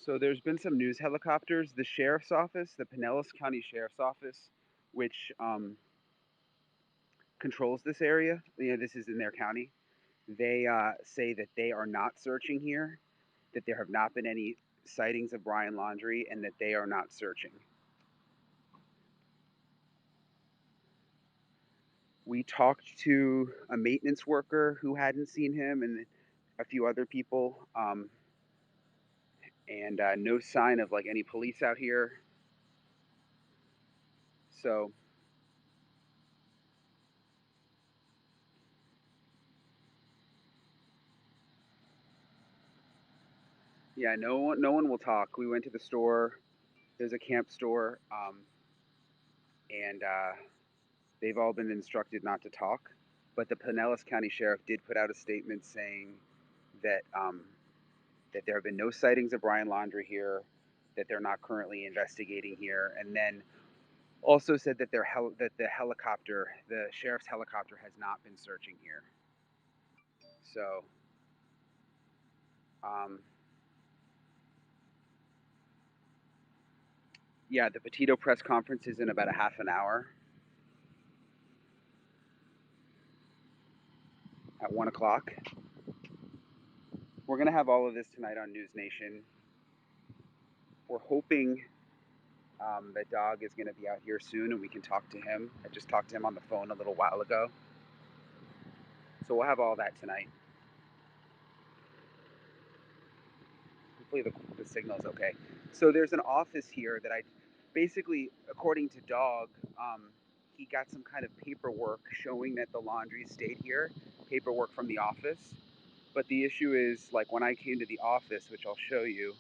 So there's been some news helicopters. The sheriff's office, the Pinellas County Sheriff's Office, which controls this area, this is in their county. They say that they are not searching here, that there have not been any sightings of Brian Laundrie, and that they are not searching. We talked to a maintenance worker who hadn't seen him and a few other people, and no sign of like any police out here. So yeah, no one will talk. We went to the store. There's a camp store, and they've all been instructed not to talk. But the Pinellas County Sheriff did put out a statement saying that that there have been no sightings of Brian Laundrie here, that they're not currently investigating here, and then also said that that the sheriff's helicopter, has not been searching here. So, um, yeah, the Petito press conference is in about a half an hour at 1 o'clock. We're gonna have all of this tonight on News Nation. We're hoping that Dog is going to be out here soon and we can talk to him. I just talked to him on the phone a little while ago. So we'll have all that tonight. Hopefully the signal's okay. So there's an office here that basically, according to Dog, he got some kind of paperwork showing that the laundry stayed here, paperwork from the office. But the issue is, like, when I came to the office, which I'll show you,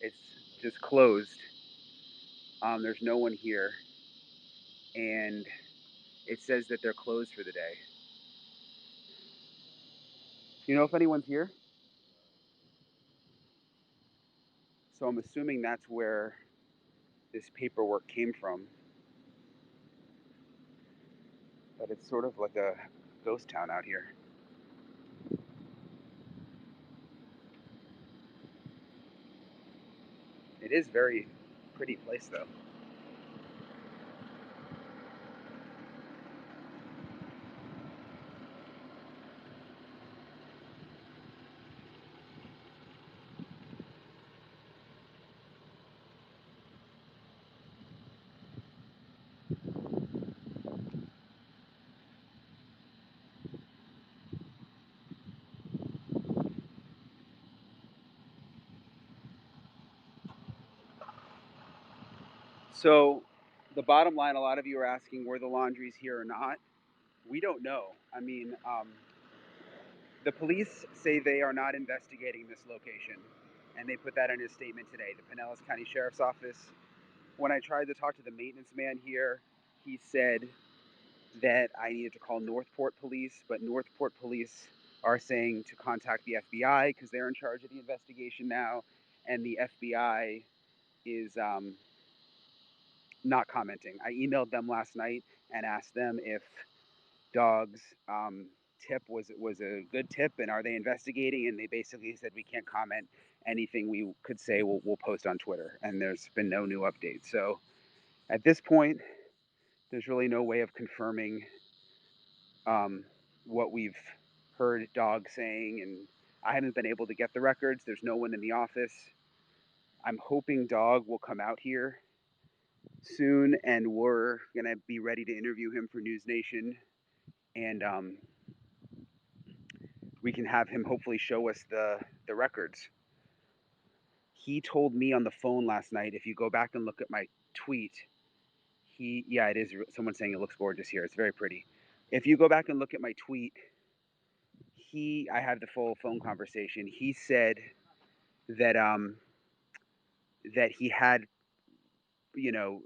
it's just closed. There's no one here. And it says that they're closed for the day. Do you know if anyone's here? So I'm assuming that's where this paperwork came from. But it's sort of like a ghost town out here. It is very pretty place though. So the bottom line, a lot of you are asking were the laundries here or not. We don't know. I mean, the police say they are not investigating this location, and they put that in a statement today. The Pinellas County Sheriff's Office. When I tried to talk to the maintenance man here, he said that I needed to call Northport Police, but Northport Police are saying to contact the FBI because they're in charge of the investigation now, and the FBI is not commenting. I emailed them last night and asked them if Dog's tip was a good tip and are they investigating, and they basically said we can't comment. Anything we could say we'll post on Twitter, and there's been no new updates. So at this point, there's really no way of confirming what we've heard Dog saying, and I haven't been able to get the records. There's no one in the office. I'm hoping Dog will come out here soon, and we're gonna be ready to interview him for News Nation, and we can have him hopefully show us the records. He told me on the phone last night. If you go back and look at my tweet, yeah, it is. Someone saying it looks gorgeous here. It's very pretty. If you go back and look at my tweet, I have the full phone conversation. He said that that he had, you know,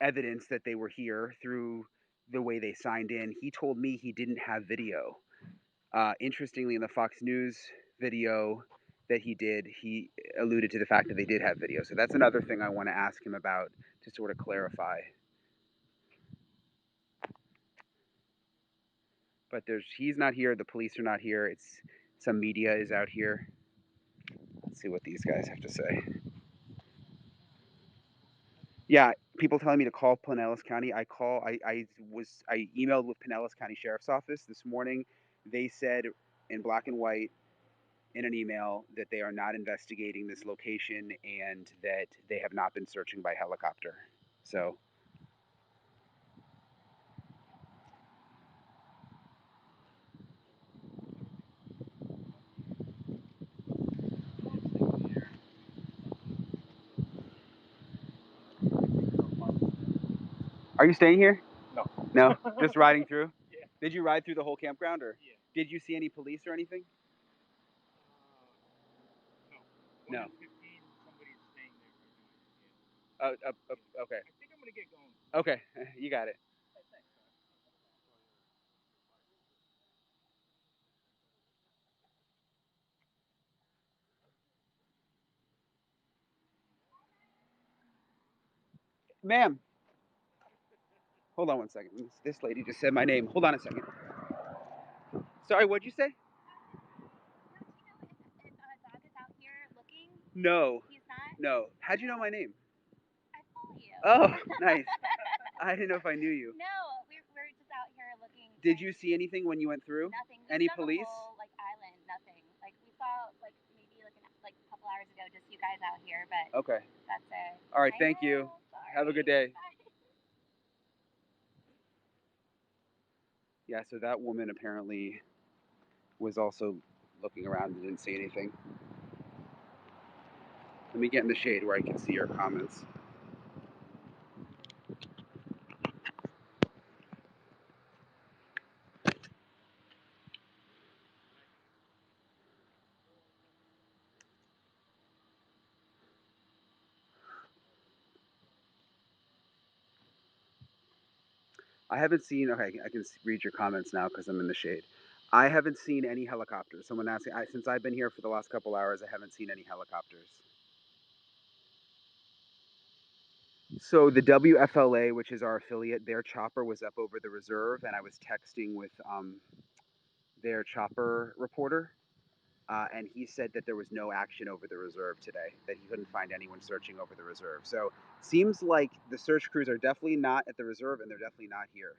evidence that they were here through the way they signed in. He told me he didn't have video. Interestingly, in the Fox News video that he did, he alluded to the fact that they did have video. So that's another thing I want to ask him about to sort of clarify. But he's not here. The police are not here. It's Some media is out here. Let's see what these guys have to say. Yeah, people telling me to call Pinellas County. I emailed with Pinellas County Sheriff's Office this morning. They said in black and white in an email that they are not investigating this location and that they have not been searching by helicopter. So are you staying here? No. No? Just riding through? Yeah. Did you ride through the whole campground or? Yeah. Did you see any police or anything? No. 15, somebody's staying there. Okay. I think I'm going to get going. Okay, you got it. Ma'am. Hold on one second. This lady just said my name. Hold on a second. Sorry, what'd you say? If a dog is out here looking, No. he's not? No. How'd you know my name? I follow you. Oh, nice. I didn't know if I knew you. No, we're just out here looking. Did you see anything when you went through? Nothing. Any We've done police? The whole, island, nothing. We saw maybe a couple hours ago, just you guys out here, but Okay. that's it. All right, thank you. Sorry. Have a good day. Bye. Yeah, so that woman apparently was also looking around and didn't see anything. Let me get in the shade where I can see your comments. I haven't seen, okay, I can read your comments now because I'm in the shade. I haven't seen any helicopters. Someone asking, since I've been here for the last couple hours, I haven't seen any helicopters. So the WFLA, which is our affiliate, their chopper was up over the reserve, and I was texting with their chopper reporter, and he said that there was no action over the reserve today, that he couldn't find anyone searching over the reserve. So seems like the search crews are definitely not at the reserve, and they're definitely not here.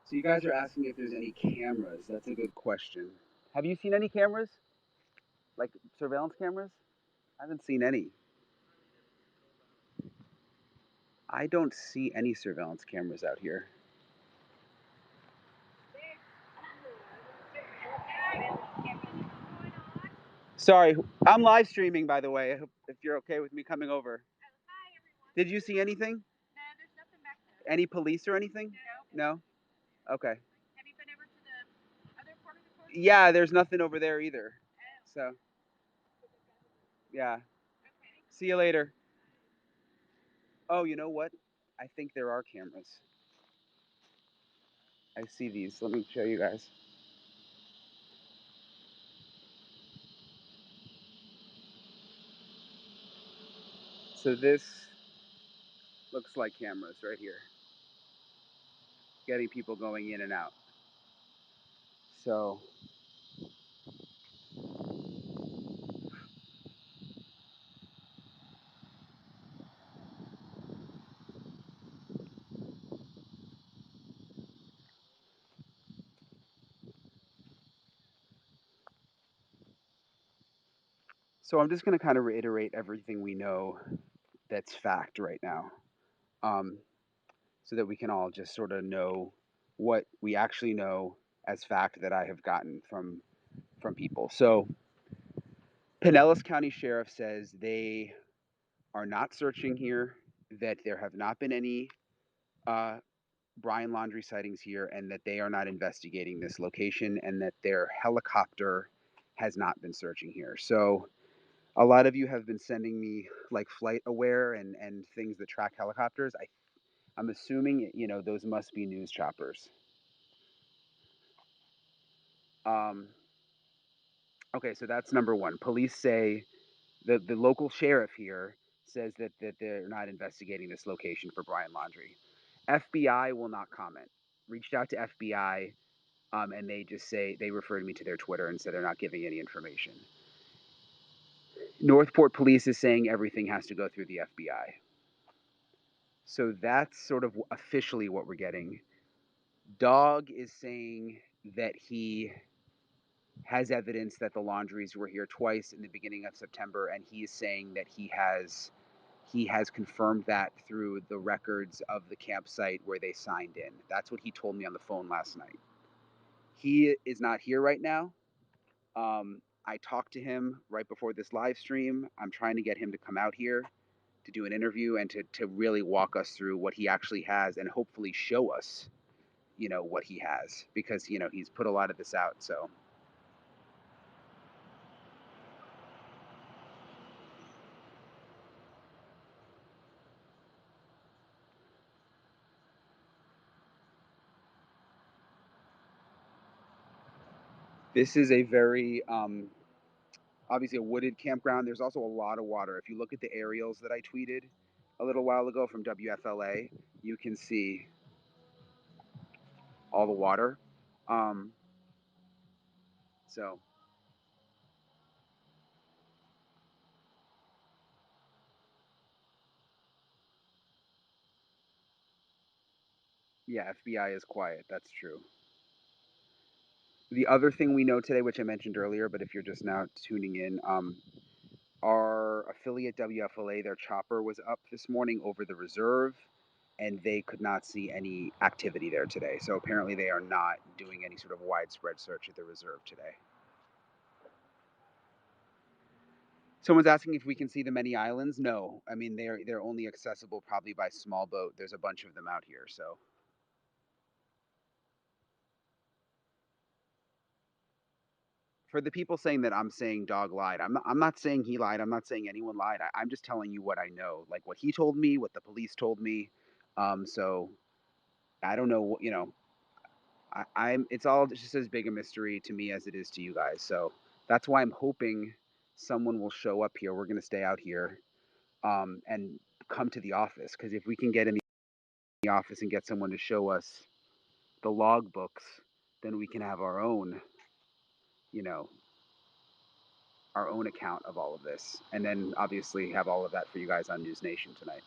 So you guys are asking if there's any cameras. That's a good question. Have you seen any cameras? Like surveillance cameras? I haven't seen any. I don't see any surveillance cameras out here. Sorry, I'm live streaming, by the way, if you're okay with me coming over. Hi, everyone. Did you see anything? No, there's nothing back there. Any police or anything? No. No? Okay. Have you been over to the other part of the coast? Yeah, there's nothing over there either. So, yeah. Okay. See you later. Oh, you know what? I think there are cameras. I see these. Let me show you guys. So this looks like cameras right here. Getting people going in and out. So I'm just going to kind of reiterate everything we know that's fact right now, so that we can all just sort of know what we actually know as fact that I have gotten from people. So Pinellas County Sheriff says they are not searching here, that there have not been any Brian Laundrie sightings here, and that they are not investigating this location, and that their helicopter has not been searching here. So a lot of you have been sending me like flight aware and things that track helicopters. I'm assuming, you know, those must be news choppers. Okay, so that's number one. Police say the local sheriff here says that they're not investigating this location for Brian Laundrie. FBI will not comment. Reached out to FBI, and they just say they referred me to their Twitter and said they're not giving any information. Northport Police is saying everything has to go through the FBI. So that's sort of officially what we're getting. Dog is saying that he has evidence that the Laundries were here twice in the beginning of September, and he is saying that he has confirmed that through the records of the campsite where they signed in. That's what he told me on the phone last night. He is not here right now. I talked to him right before this live stream. I'm trying to get him to come out here to do an interview and to really walk us through what he actually has and hopefully show us, you know, what he has, because, you know, he's put a lot of this out. So this is a very obviously a wooded campground. There's also a lot of water. If you look at the aerials that I tweeted a little while ago from WFLA, you can see all the water. So yeah, FBI is quiet. That's true. The other thing we know today, which I mentioned earlier, but if you're just now tuning in, our affiliate WFLA, their chopper was up this morning over the reserve, and they could not see any activity there today. So apparently they are not doing any sort of widespread search at the reserve today. Someone's asking if we can see the many islands. No, I mean they're only accessible probably by small boat. There's a bunch of them out here, so. For the people saying that I'm saying dog lied, I'm not saying he lied. I'm not saying anyone lied. I'm just telling you what I know, like what he told me, what the police told me. So I don't know, you know, I'm. It's all just as big a mystery to me as it is to you guys. So that's why I'm hoping someone will show up here. We're gonna stay out here, and come to the office, because if we can get in the office and get someone to show us the log books, then we can have our own, you know, our own account of all of this, and then obviously have all of that for you guys on News Nation tonight.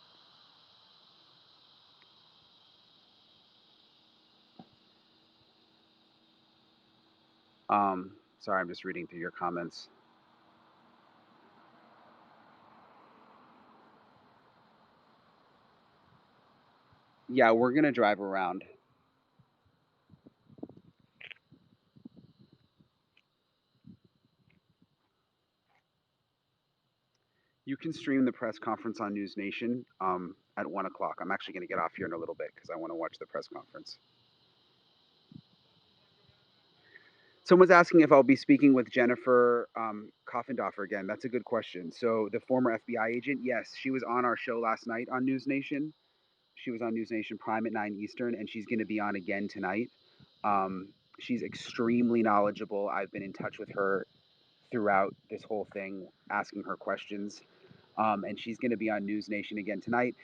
Sorry, I'm just reading through your comments. Yeah, we're gonna drive around. You can stream the press conference on News Nation at 1 o'clock. I'm actually going to get off here in a little bit because I want to watch the press conference. Someone's asking if I'll be speaking with Jennifer Coffendorfer again. That's a good question. So the former FBI agent, yes, she was on our show last night on News Nation. She was on News Nation Prime at 9 Eastern, and she's going to be on again tonight. She's extremely knowledgeable. I've been in touch with her throughout this whole thing, asking her questions. And she's going to be on News Nation again tonight.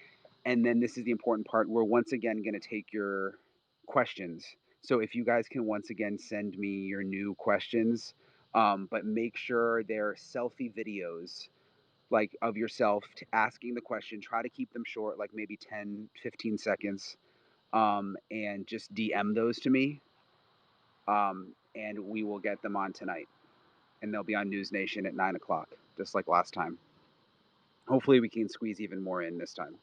And then this is the important part. We're once again going to take your questions. So if you guys can once again send me your new questions, but make sure they're selfie videos, like of yourself asking the question. Try to keep them short, like maybe 10, 15 seconds, and just DM those to me. And we will get them on tonight. And they'll be on News Nation at 9 o'clock, just like last time. Hopefully we can squeeze even more in this time.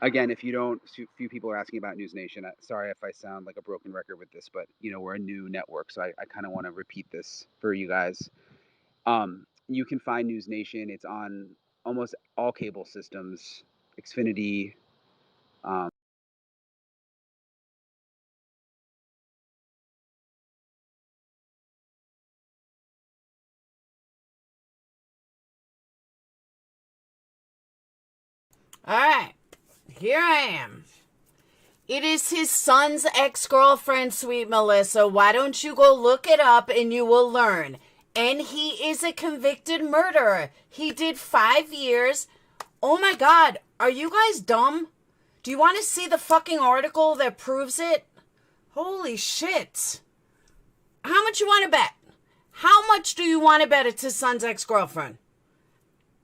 Again, if you don't, few people are asking about News Nation. Sorry if I sound like a broken record with this, but you know, we're a new network, so I kind of want to repeat this for you guys. You can find News Nation. It's on almost all cable systems, Xfinity, All right. Here I am. It is his son's ex-girlfriend, sweet Melissa. Why don't you go look it up and you will learn. And he is a convicted murderer. He did 5 years. Oh my God. Are you guys dumb? Do you want to see the fucking article that proves it? Holy shit. How much you want to bet? How much do you want to bet it's his son's ex-girlfriend?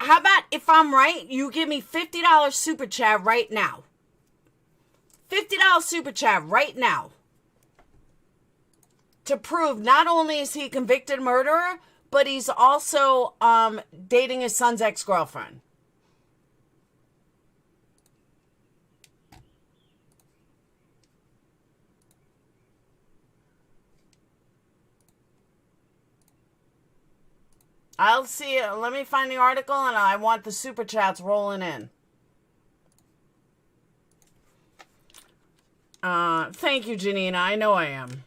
How about if I'm right, you give me $50 super chat right now. $50 super chat right now. To prove not only is he a convicted murderer, but he's also dating his son's ex-girlfriend. I'll see it. Let me find the article, and I want the super chats rolling in. Thank you, Janina. I know I am.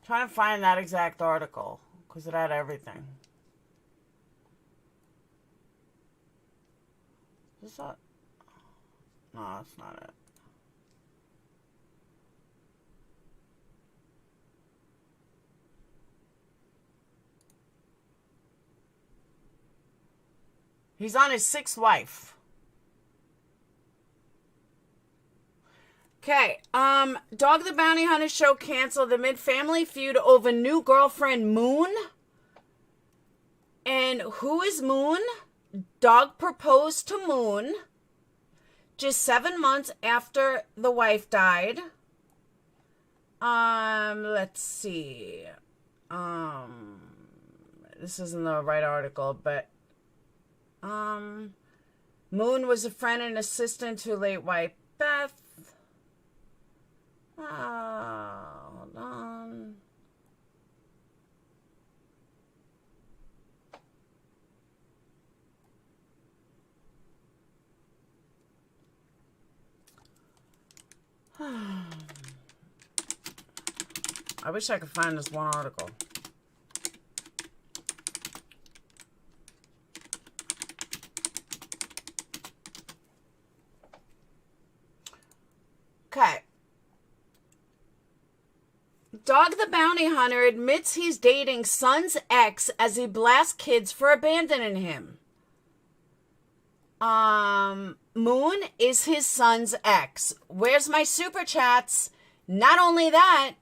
Trying to find that exact article because it had everything. Is that? No, that's not it. He's on his 6th wife. Okay, Dog the Bounty Hunter show canceled amid family feud over new girlfriend Moon. And who is Moon? Dog proposed to Moon just 7 months after the wife died. Let's see. This isn't the right article, but Moon was a friend and assistant to late wife Beth. Hold on. I wish I could find this one article. Okay. Dog the Bounty Hunter admits he's dating son's ex as he blasts kids for abandoning him. Moon is his son's ex. Where's my super chats? Not only that,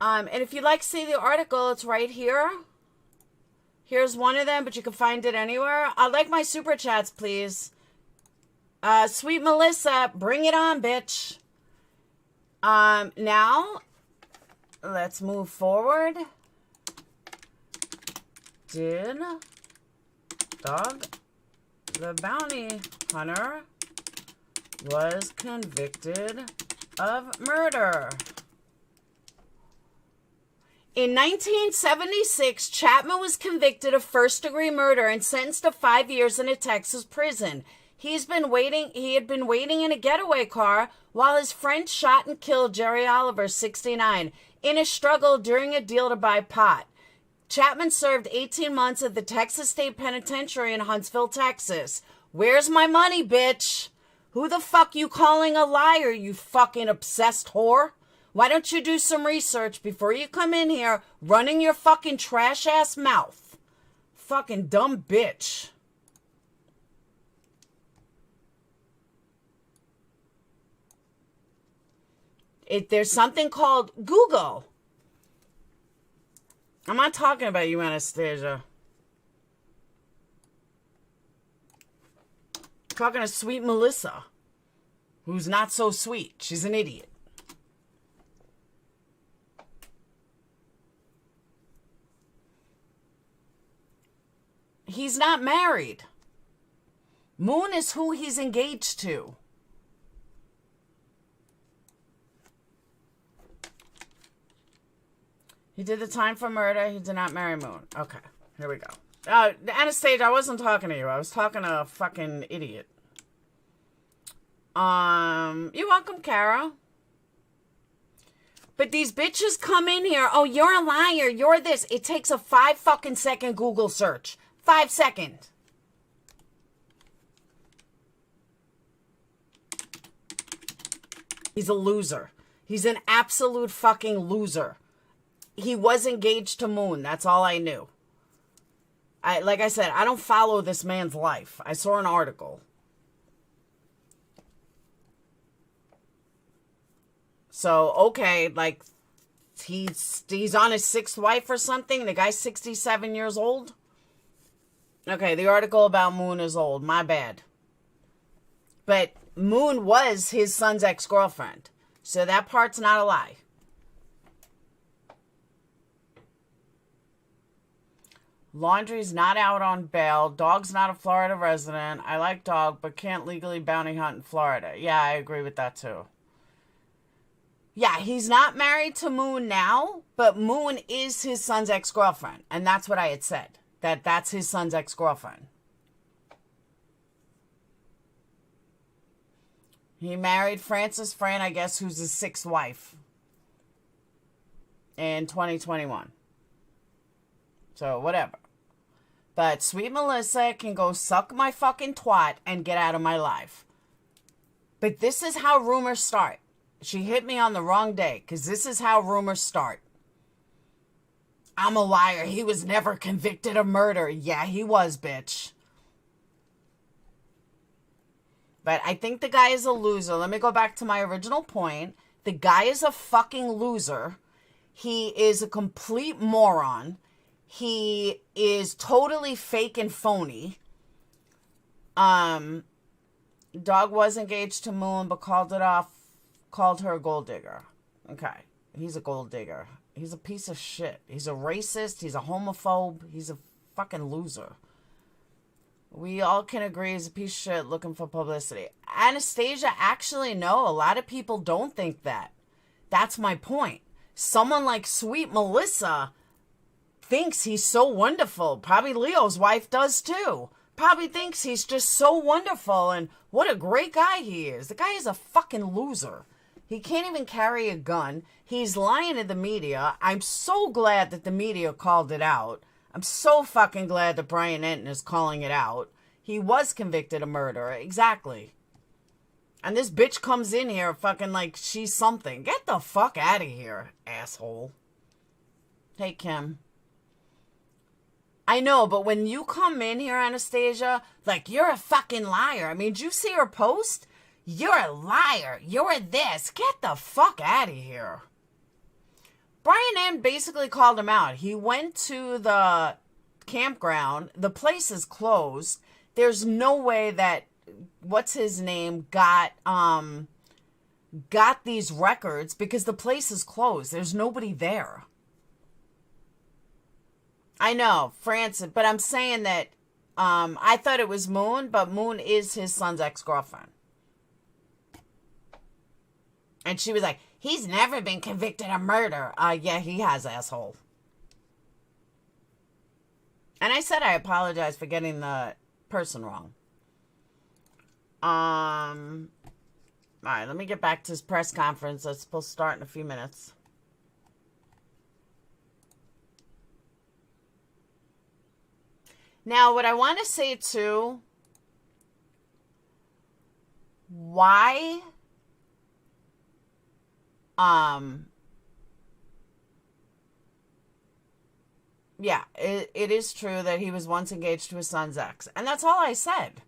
and if you'd like to see the article, it's right here. Here's one of them, but you can find it anywhere. I'd like my super chats, please. Sweet Melissa, bring it on, bitch. Now, let's move forward. Did Dog the Bounty Hunter was convicted of murder? In 1976, Chapman was convicted of first-degree murder and sentenced to 5 years in a Texas prison. He had been waiting in a getaway car while his friend shot and killed Jerry Oliver, 69, in a struggle during a deal to buy pot. Chapman served 18 months at the Texas State Penitentiary in Huntsville, Texas. Where's my money, bitch? Who the fuck you calling a liar, you fucking obsessed whore? Why don't you do some research before you come in here running your fucking trash-ass mouth? Fucking dumb bitch. There's something called Google. I'm not talking about you, Anastasia. I'm talking to sweet Melissa, who's not so sweet. She's an idiot. He's not married. Moon is who he's engaged to. He did the time for murder. He did not marry Moon. Okay, here we go. Anastasia, I wasn't talking to you. I was talking to a fucking idiot. You're welcome, Kara. But these bitches come in here. Oh, you're a liar. You're this. It takes a 5 fucking second Google search. 5 seconds. He's a loser. He's an absolute fucking loser. He was engaged to Moon. That's all I knew. Like I said, I don't follow this man's life. I saw an article. So, okay, like, he's on his 6th wife or something. The guy's 67 years old. Okay, the article about Moon is old. My bad. But Moon was his son's ex-girlfriend. So that part's not a lie. Laundry's not out on bail. Dog's not a Florida resident. I like dog, but can't legally bounty hunt in Florida. Yeah, I agree with that too. Yeah, he's not married to Moon now, but Moon is his son's ex-girlfriend. And that's what I had said. That's his son's ex-girlfriend. He married Frances Fran, I guess, who's his 6th wife. In 2021. So, whatever. But sweet Melissa can go suck my fucking twat and get out of my life. But this is how rumors start. She hit me on the wrong day, because this is how rumors start. I'm a liar. He was never convicted of murder. Yeah, he was, bitch. But I think the guy is a loser. Let me go back to my original point. The guy is a fucking loser. He is a complete moron. He is totally fake and phony. Dog was engaged to Moon, but called her a gold digger. Okay. He's a gold digger. He's a piece of shit. He's a racist. He's a homophobe. He's a fucking loser. We all can agree he's a piece of shit looking for publicity. Anastasia, actually, no. A lot of people don't think that. That's my point. Someone like sweet Melissa thinks he's so wonderful. Probably Leo's wife does too. Probably thinks he's just so wonderful and what a great guy he is. The guy is a fucking loser. He can't even carry a gun. He's lying to the media. I'm so glad that the media called it out. I'm so fucking glad that Brian Entin is calling it out. He was convicted of murder. Exactly. And this bitch comes in here fucking like she's something. Get the fuck out of here, asshole. Hey, Kim. I know, but when you come in here, Anastasia, like, you're a fucking liar. I mean, did you see her post? You're a liar. You're this. Get the fuck out of here. Brian M. basically called him out. He went to the campground. The place is closed. There's no way that, what's his name, got these records because the place is closed. There's nobody there. I know, Francis, but I'm saying that I thought it was Moon, but Moon is his son's ex-girlfriend. And she was like, he's never been convicted of murder. Yeah, he has, asshole. And I said I apologize for getting the person wrong. All right, let me get back to his press conference. It's supposed to start in a few minutes. Now, what I want to say, too, why, yeah, it is true that he was once engaged to his son's ex. And that's all I said.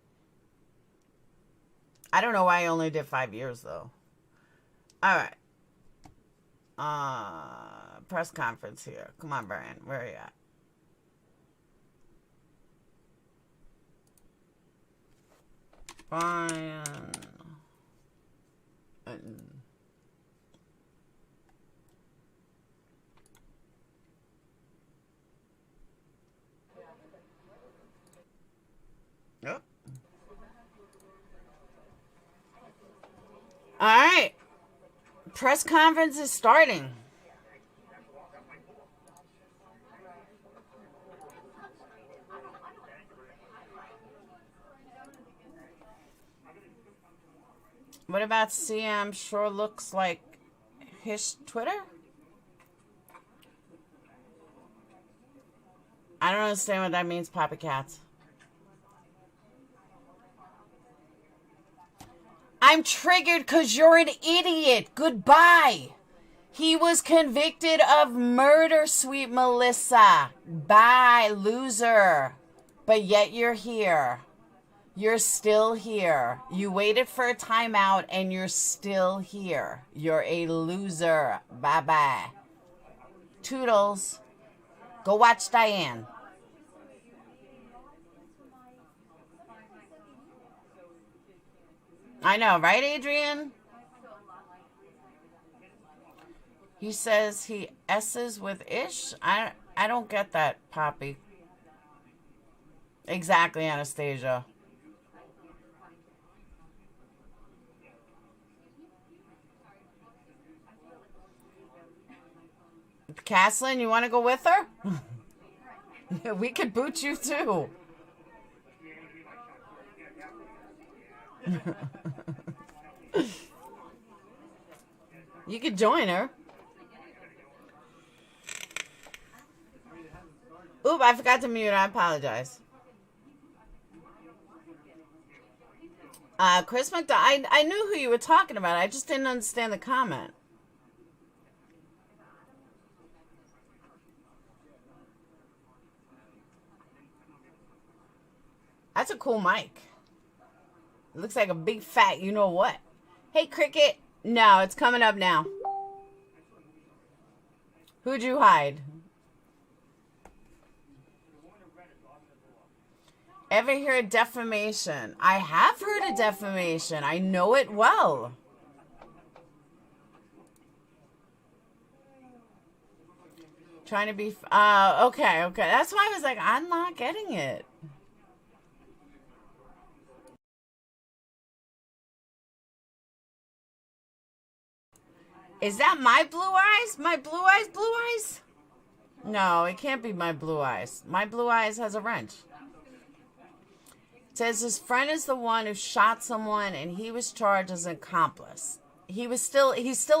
I don't know why I only did 5 years, though. All right. Press conference here. Come on, Brian. Where are you at? Brian. Yep. All right. Press conference is starting. What about CM? Sure looks like his Twitter? I don't understand what that means, Poppy Cats. I'm triggered because you're an idiot. Goodbye. He was convicted of murder, sweet Melissa. Bye, loser. But yet you're here. You're still here. You waited for a timeout and you're still here. You're a loser. Bye-bye. Toodles. Go watch Diane. I know, right, Adrian? He says he S's with Ish. I don't get that, Poppy. Exactly, Anastasia. Caslin, you want to go with her? We could boot you too. You could join her. Oop, I forgot to mute. I apologize. Chris McDonald, I knew who you were talking about. I just didn't understand the comment. That's a cool mic. It looks like a big fat you know what. Hey, Cricket. No, it's coming up now. Who'd you hide? Ever hear of defamation? I have heard of defamation. I know it well. Trying to be... okay. That's why I was like, I'm not getting it. Is that my blue eyes? My blue eyes, blue eyes? No, it can't be my blue eyes. My blue eyes has a wrench. It says his friend is the one who shot someone and he was charged as an accomplice. He's still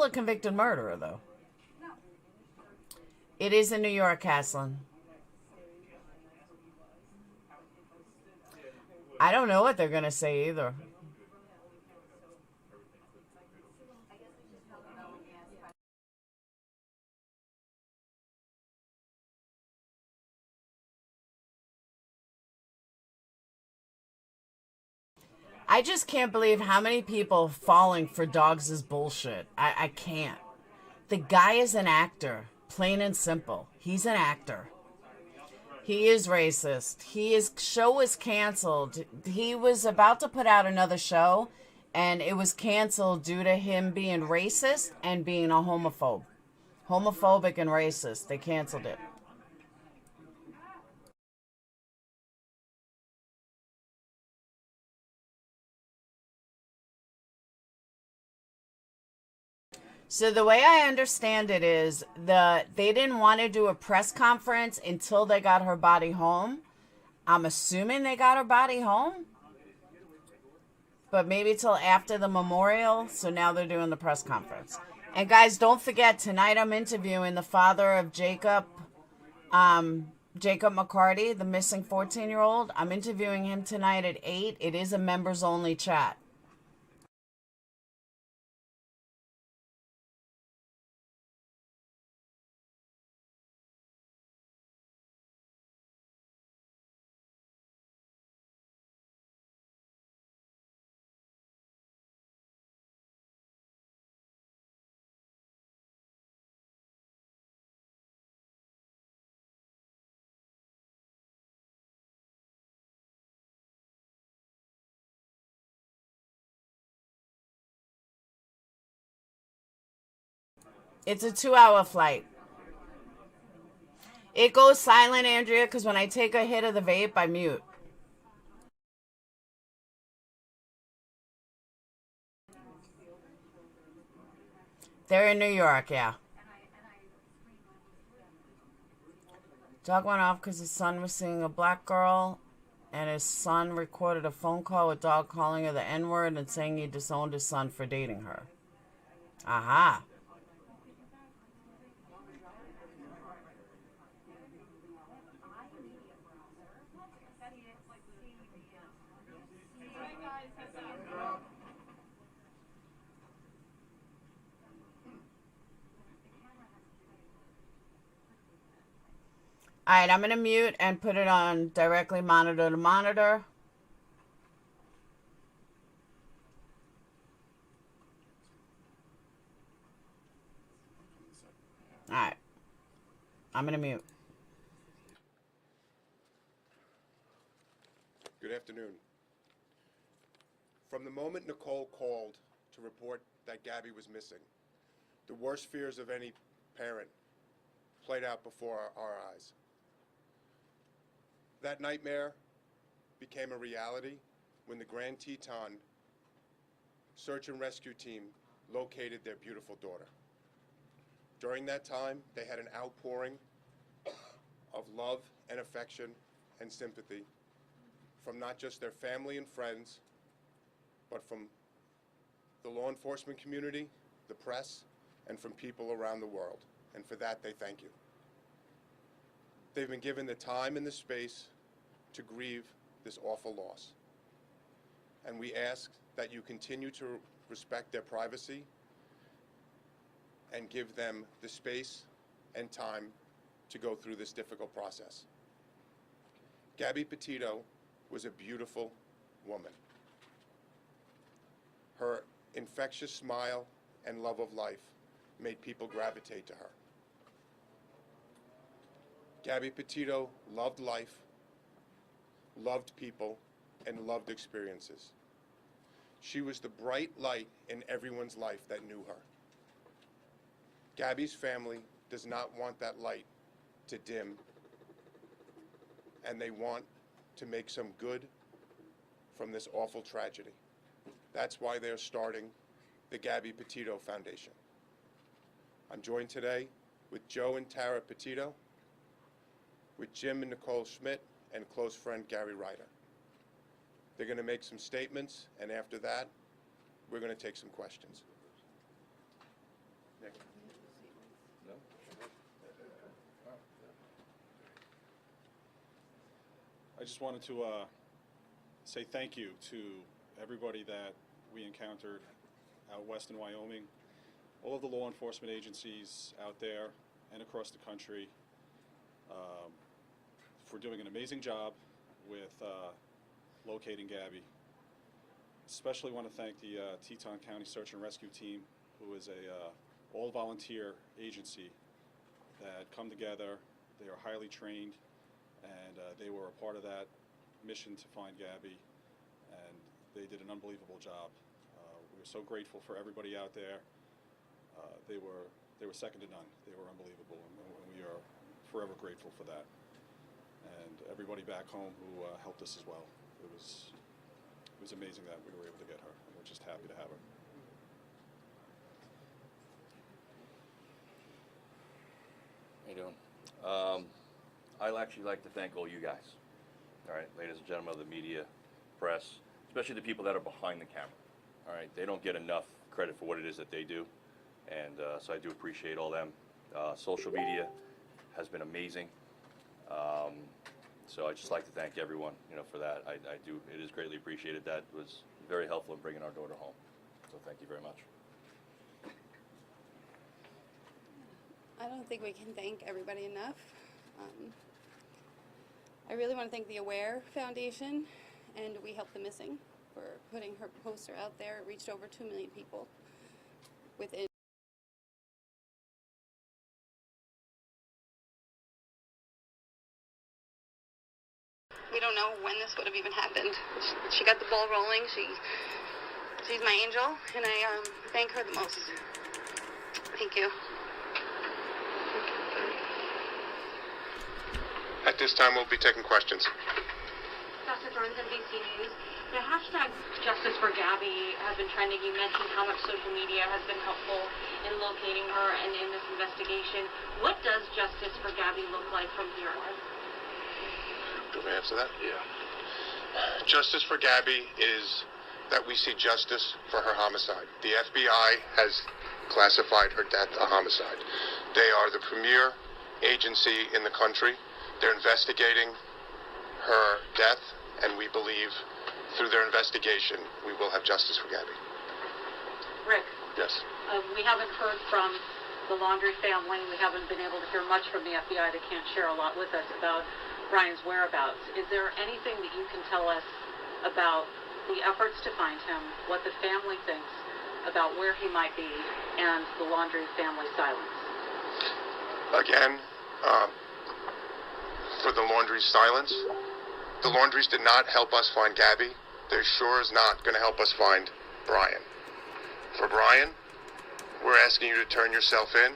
a convicted murderer, though. It is in New York, Caslin. I don't know what they're going to say either. I just can't believe how many people falling for Dogs' bullshit. I can't. The guy is an actor, plain and simple. He's an actor. He is racist. His show was canceled. He was about to put out another show, and it was canceled due to him being racist and being a homophobe. Homophobic and racist. They canceled it. So the way I understand it is they didn't want to do a press conference until they got her body home. I'm assuming they got her body home. But maybe till after the memorial. So now they're doing the press conference. And guys, don't forget, tonight I'm interviewing the father of Jacob McCarty, the missing 14-year-old. I'm interviewing him tonight at 8. It is a members only chat. It's a 2-hour flight. It goes silent, Andrea, because when I take a hit of the vape, I mute. They're in New York, yeah. Dog went off because his son was seeing a black girl And his son recorded a phone call with dog calling her the N-word and saying he disowned his son for dating her. Aha. All right, I'm going to mute and put it on directly monitor to monitor. All right. I'm going to mute. Good afternoon. From the moment Nicole called to report that Gabby was missing, the worst fears of any parent played out before our eyes. That nightmare became a reality when the Grand Teton search and rescue team located their beautiful daughter. During that time, they had an outpouring of love and affection and sympathy from not just their family and friends, but from the law enforcement community, the press, and from people around the world. And for that, they thank you. They've been given the time and the space to grieve this awful loss. And we ask that you continue to respect their privacy and give them the space and time to go through this difficult process. Gabby Petito was a beautiful woman. Her infectious smile and love of life made people gravitate to her. Gabby Petito loved life, loved people, and loved experiences. She was the bright light in everyone's life that knew her. Gabby's family does not want that light to dim, and they want to make some good from this awful tragedy. That's why they're starting the Gabby Petito Foundation. I'm joined today with Joe and Tara Petito, with Jim and Nicole Schmidt, and close friend Gary Ryder. They're going to make some statements, and after that, we're going to take some questions. Nick. No? I just wanted to say thank you to everybody that we encountered out west in Wyoming, all of the law enforcement agencies out there and across the country for doing an amazing job with locating Gabby. Especially want to thank the Teton County Search and Rescue Team, who is a all-volunteer agency that come together. They are highly trained, and they were a part of that mission to find Gabby, and they did an unbelievable job. We were so grateful for everybody out there. They were second to none. They were unbelievable, and we are forever grateful for that. And everybody back home who helped us as well. It was amazing that we were able to get her, and we're just happy to have her. How you doing? I'd actually like to thank all you guys. All right, ladies and gentlemen of the media, press, especially the people that are behind the camera. All right, they don't get enough credit for what it is that they do, and so I do appreciate all them. Social media has been amazing. So I'd just like to thank everyone, for that. I do. It is greatly appreciated. That was very helpful in bringing our daughter home. So thank you very much. I don't think we can thank everybody enough. I really want to thank the Aware Foundation and We Help the Missing for putting her poster out there. It reached over 2 million people within. We don't know when this would have even happened. She got the ball rolling. She's my angel, and I thank her the most. Thank you. At this time, we'll be taking questions. Justice Burns, NBC News. The hashtag Justice for Gabby has been trending. You mentioned how much social media has been helpful in locating her and in this investigation. What does Justice for Gabby look like from here on? Do I answer that? Yeah. Justice for Gabby is that we see justice for her homicide. The FBI has classified her death a homicide. They are the premier agency in the country. They're investigating her death, and we believe through their investigation we will have justice for Gabby. Rick? Yes. We haven't heard from the Laundrie family. We haven't been able to hear much from the FBI. They can't share a lot with us about Brian's whereabouts. Is there anything that you can tell us about the efforts to find him, what the family thinks about where he might be, and the Laundrie family silence? Again, for the Laundrie's silence, the Laundries did not help us find Gabby. They're sure as not going to help us find Brian. For Brian, we're asking you to turn yourself in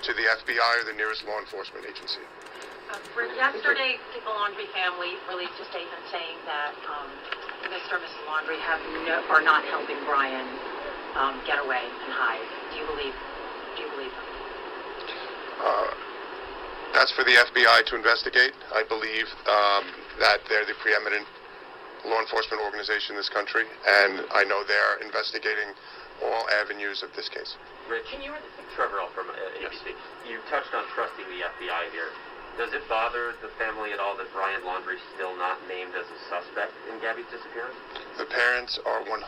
to the FBI or the nearest law enforcement agency. Yesterday, the Laundrie family released a statement saying that Mr. and Mrs. Laundrie are not helping Brian get away and hide. Do you believe them? That's for the FBI to investigate. I believe that they're the preeminent law enforcement organization in this country, and I know they're investigating all avenues of this case. Rich, Trevor L. from ABC. Yes. You touched on trusting the FBI here. Does it bother the family at all that Brian Laundrie still not named as a suspect in Gabby's disappearance? The parents are 100%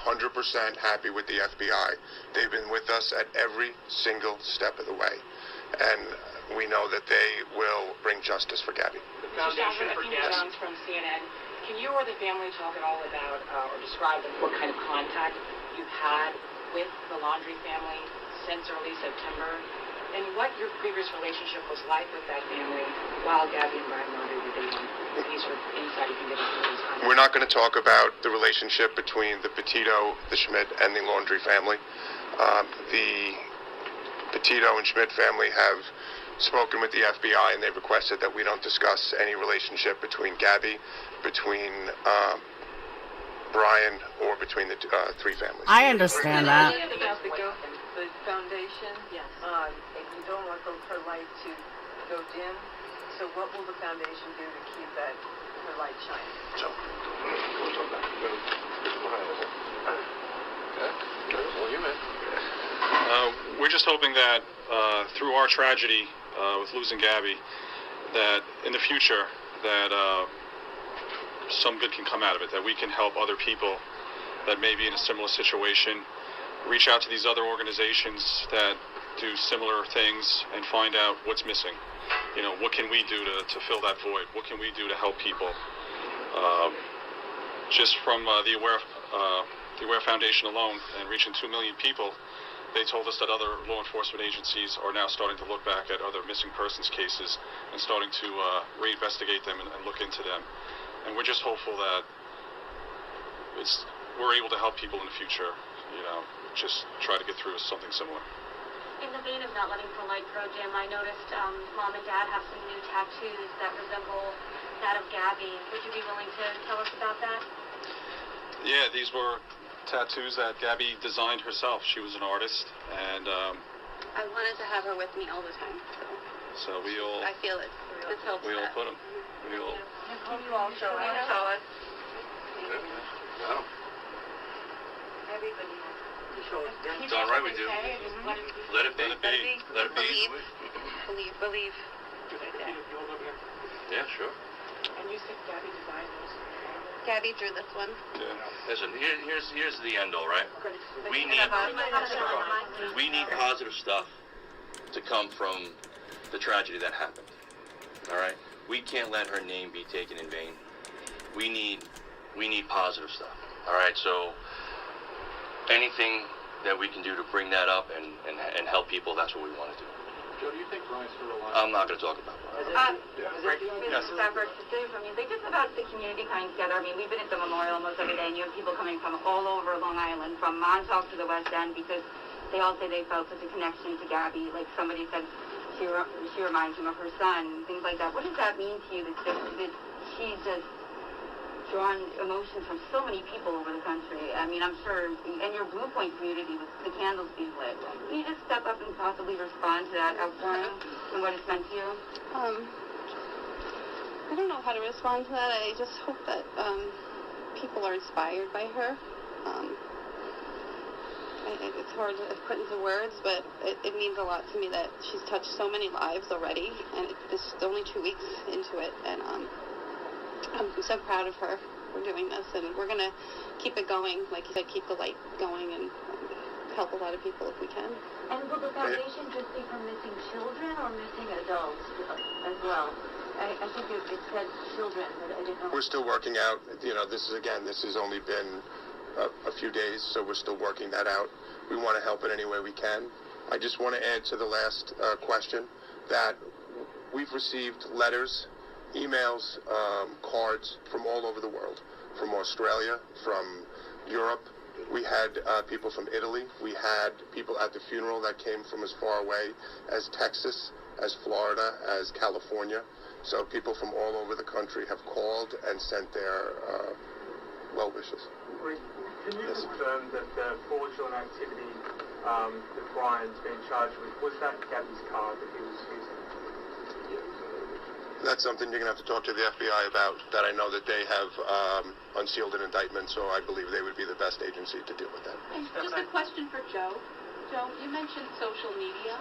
happy with the FBI. They've been with us at every single step of the way, and we know that they will bring justice for Gabby. The Foundation for Gabby from CNN. Can you or the family talk at all about or describe what kind of contact you've had with the Laundrie family since early September, and what your previous relationship was like with that family while Gabby and Brian Laundrie were dating? Any sort of insight you can give us into those contacts? We're not going to talk about the relationship between the Petito, the Schmidt, and the Laundrie family. The Petito and Schmidt family have spoken with the FBI, and they've requested that we don't discuss any relationship between Gabby, between Brian, or between the three families. I understand that. The foundation, yes. You don't want her light to go dim. So what will the foundation do to keep her light shining? So, we're just hoping that through our tragedy with losing Gabby, that in the future that some good can come out of it, that we can help other people that may be in a similar situation, reach out to these other organizations that do similar things and find out what's missing. You know, what can we do to fill that void? What can we do to help people? Just from the Aware Foundation alone, and reaching 2 million people, they told us that other law enforcement agencies are now starting to look back at other missing persons cases and starting to reinvestigate them and look into them. And we're just hopeful that we're able to help people in the future, you know, just try to get through something similar. In the vein of Not Letting for Light Pro, Jim, I noticed Mom and Dad have some new tattoos that resemble that of Gabby. Would you be willing to tell us about that? Yeah, these were tattoos that Gabby designed herself. She was an artist, and I wanted to have her with me all the time, so we all. I feel it. This helps. We all put them. We all. Can you all show us? No. Everybody has to show us. It's all right with you. Let it be. Let it be. Believe. Yeah, sure. And you said Gabby designed those. Gabby drew this one. Yeah. Listen, here's the end all, right? We need positive stuff to come from the tragedy that happened. All right? We can't let her name be taken in vain. We need positive stuff. All right? So anything that we can do to bring that up and help people, that's what we want to do. Joe, do you think Brian's still alive? I'm not going to talk about Brian. Yes. I mean, they just about the community coming together. I mean, we've been at the memorial almost every day, and you have people coming from all over Long Island, from Montauk to the West End, because they all say they felt such a connection to Gabby. Like somebody said, she reminds them of her son, things like that. What does that mean to you that she just drawn emotions from so many people over the country? I mean, I'm sure, and your Blue Point community with the candles being lit. Can you just step up and possibly respond to that outpouring and what it's meant to you? I don't know how to respond to that. I just hope that people are inspired by her. It's hard to put into words, but it means a lot to me that she's touched so many lives already, and it's only 2 weeks into it, and I'm so proud of her for doing this, and we're going to keep it going, like you said, keep the light going and help a lot of people if we can. And will the foundation just be for missing children or missing adults as well? I think it said children, but I didn't know. We're still working out, this has only been a few days, so we're still working that out. We want to help in any way we can. I just want to add to the last question that we've received letters, emails, cards from all over the world, from Australia, from Europe. We had people from Italy. We had people at the funeral that came from as far away as Texas, as Florida, as California. So people from all over the country have called and sent their well wishes. Can you confirm that the fraudulent activity that Brian's been charged with, was that Gabby's card that he was using? That's something you're going to have to talk to the FBI about. That I know that they have unsealed an indictment, so I believe they would be the best agency to deal with that. And just a question for Joe. Joe, you mentioned social media.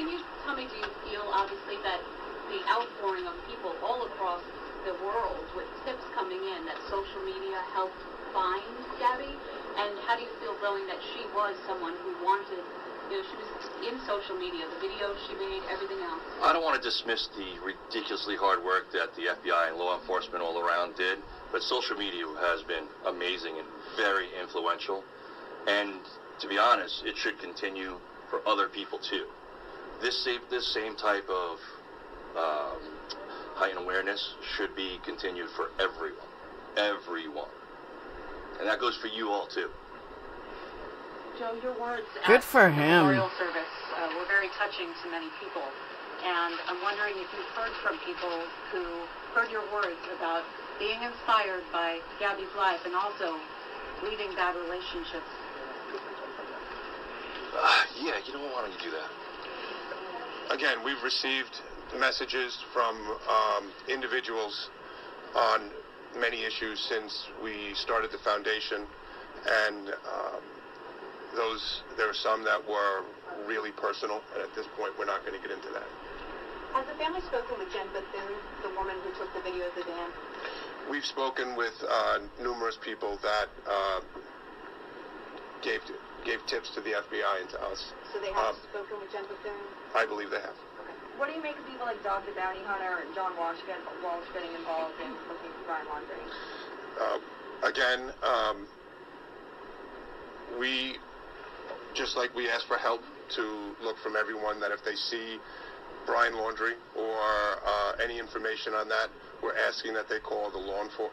Can you tell me, do you feel obviously that the outpouring of people all across the world with tips coming in that social media helped find Gabby? And how do you feel knowing that she was someone who wanted, she was in social media, the videos she made, everything else? I don't want to dismiss the ridiculously hard work that the FBI and law enforcement all around did, but social media has been amazing and very influential. And to be honest, it should continue for other people too. This same type of heightened awareness should be continued for everyone. And that goes for you all too. Joe, your words Good at for the him. memorial service were very touching to many people. And I'm wondering if you've heard from people who heard your words about being inspired by Gabby's life and also leaving bad relationships. Yeah, why don't you do that? Again, we've received messages from individuals on many issues since we started the foundation, and there were some that were really personal, and at this point we're not going to get into that. Has the family spoken with Jen Bethune, the woman who took the video of the dam? We've spoken with numerous people that gave tips to the FBI and to us. So they have spoken with Jen Bethune? I believe they have. What do you make of people like Dog the Bounty Hunter and John Walsh getting involved in looking for Brian Laundrie? Again, we, just like we ask for help to look from everyone, that if they see Brian Laundrie or any information on that, we're asking that they call the local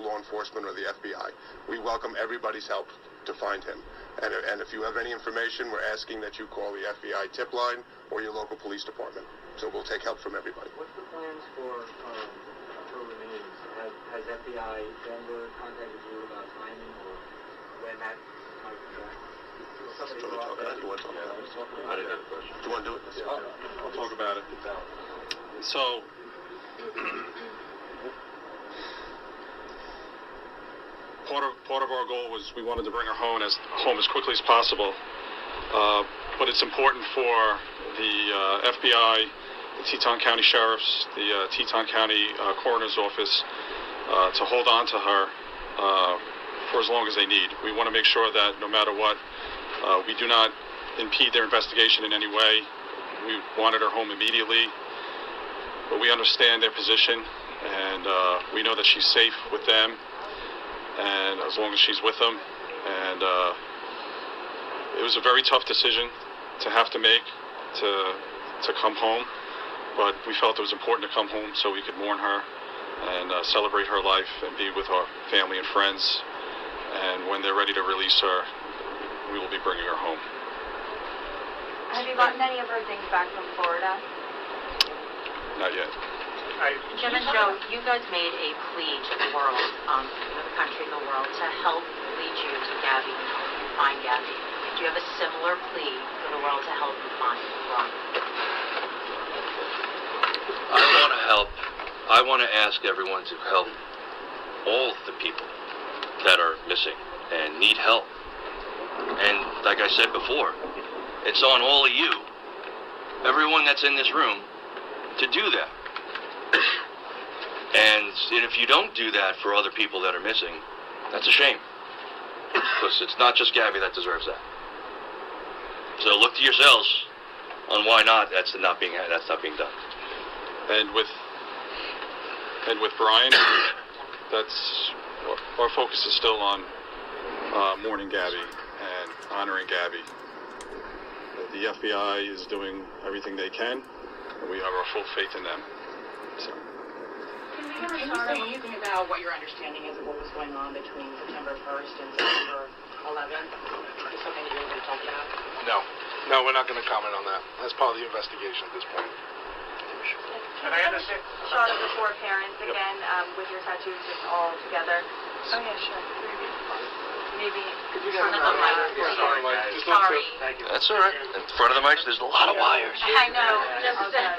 law enforcement or the FBI. We welcome everybody's help to find him. And if you have any information, we're asking that you call the FBI tip line or your local police department. So we'll take help from everybody. What's the plans for her remains? Has FBI Denver contacted you about timing or when that might be back? I didn't have a question. Do you want to do it? Yeah, I'll talk about it. So, part of our goal was we wanted to bring her home as quickly as possible. But it's important for the FBI, the Teton County Sheriffs, the Teton County Coroner's Office to hold on to her for as long as they need. We want to make sure that no matter what, we do not impede their investigation in any way. We wanted her home immediately, but we understand their position, and we know that she's safe with them, and as long as she's with them. And it was a very tough decision to have to make to come home, but we felt it was important to come home so we could mourn her and celebrate her life and be with our family and friends. And when they're ready to release her, we will be bringing her home. Have you gotten any of her things back from Florida? Not yet. Jim and Joe, you guys made a plea to the world, the country and the world, to help lead you to Gabby and help you find Gabby. Do you have a similar plea for the world to help you find Brian? I want to help. I want to ask everyone to help all of the people that are missing and need help. And like I said before, it's on all of you, everyone that's in this room, to do that. And if you don't do that for other people that are missing, that's a shame. Because it's not just Gabby that deserves that. So look to yourselves on why not that's not being done. And with Brian, that's our focus is still on mourning Gabby and honoring Gabby. The FBI is doing everything they can, and we have our full faith in them. So. Can you say anything about what your understanding is of what was going on between September 1st and September 11th? Is something you're going to talk about? No, we're not going to comment on that. That's part of the investigation at this point. And I understand. Shot of the four parents again, with your tattoos just all together. Oh yeah, sure. Maybe. Could you get on the mic? Sorry. Thank you. That's all right. In front of the mics, there's a lot of wires. I know.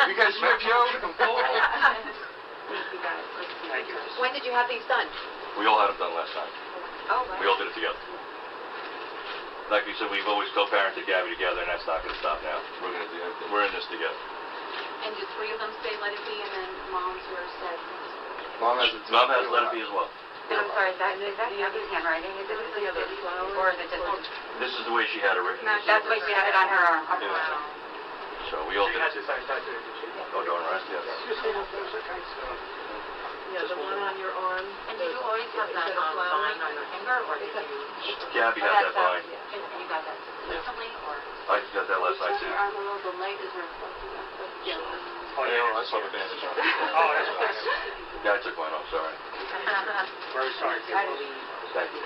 You guys sure, Joe? Thank you guys. Thank you. When did you have these done? We all had them done last night. Oh, right. We all did it together. Like we said, we've always co-parented Gabby together, and that's not going to stop now. We're in this together. And did three of them say let it be, and then mom's yours said? Mom has let it be as well. I'm sorry, is that Gabby's handwriting? Is it the other flower? Or is it just... This is the way she had it written. That's the way she had it on her arm. So we all did it. Oh, darn right, yes. Yeah, the one on your arm. And did you always have that sign on your finger, or did you... Gabby had that sign. And you got that recently, or... I got that last night, too. The light is reflecting off of yellow. Oh, yeah, I saw the bandage on it. Oh, that's fine. Yeah, I took mine off, sorry. Very sorry. Thank you.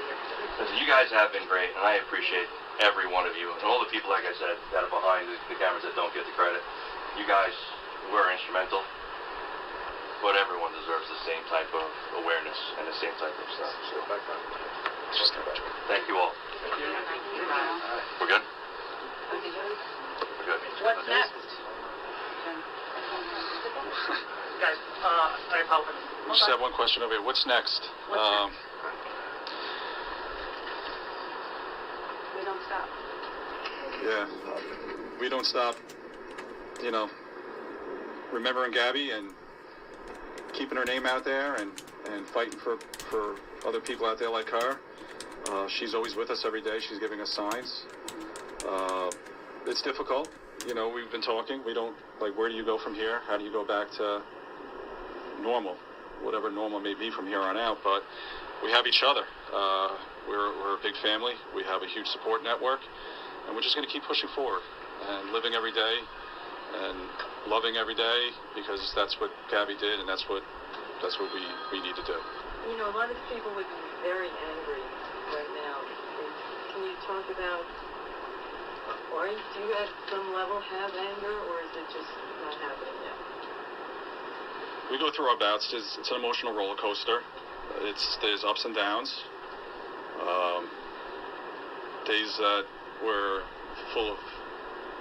Listen, you guys have been great, and I appreciate every one of you, and all the people, like I said, that are behind the cameras that don't get the credit. You guys were instrumental, but everyone deserves the same type of awareness and the same type of stuff. So, thank you all. We're good? We're good. What's next? Guys, I apologize. We just have one question over here. What's next? We don't stop. Yeah, we don't stop, remembering Gabby and keeping her name out there and fighting for other people out there like her. She's always with us every day. She's giving us signs. It's difficult. We've been talking. We don't, where do you go from here? How do you go back to normal? Whatever normal may be from here on out. But we have each other. We're a big family. We have a huge support network. And we're just going to keep pushing forward and living every day and loving every day, because that's what Gabby did, and that's what we need to do. A lot of people would be very angry right now. Can you talk about, do you at some level have anger, or is it just not happening yet? We go through our bouts. It's an emotional roller coaster. There's ups and downs. Days that we're full of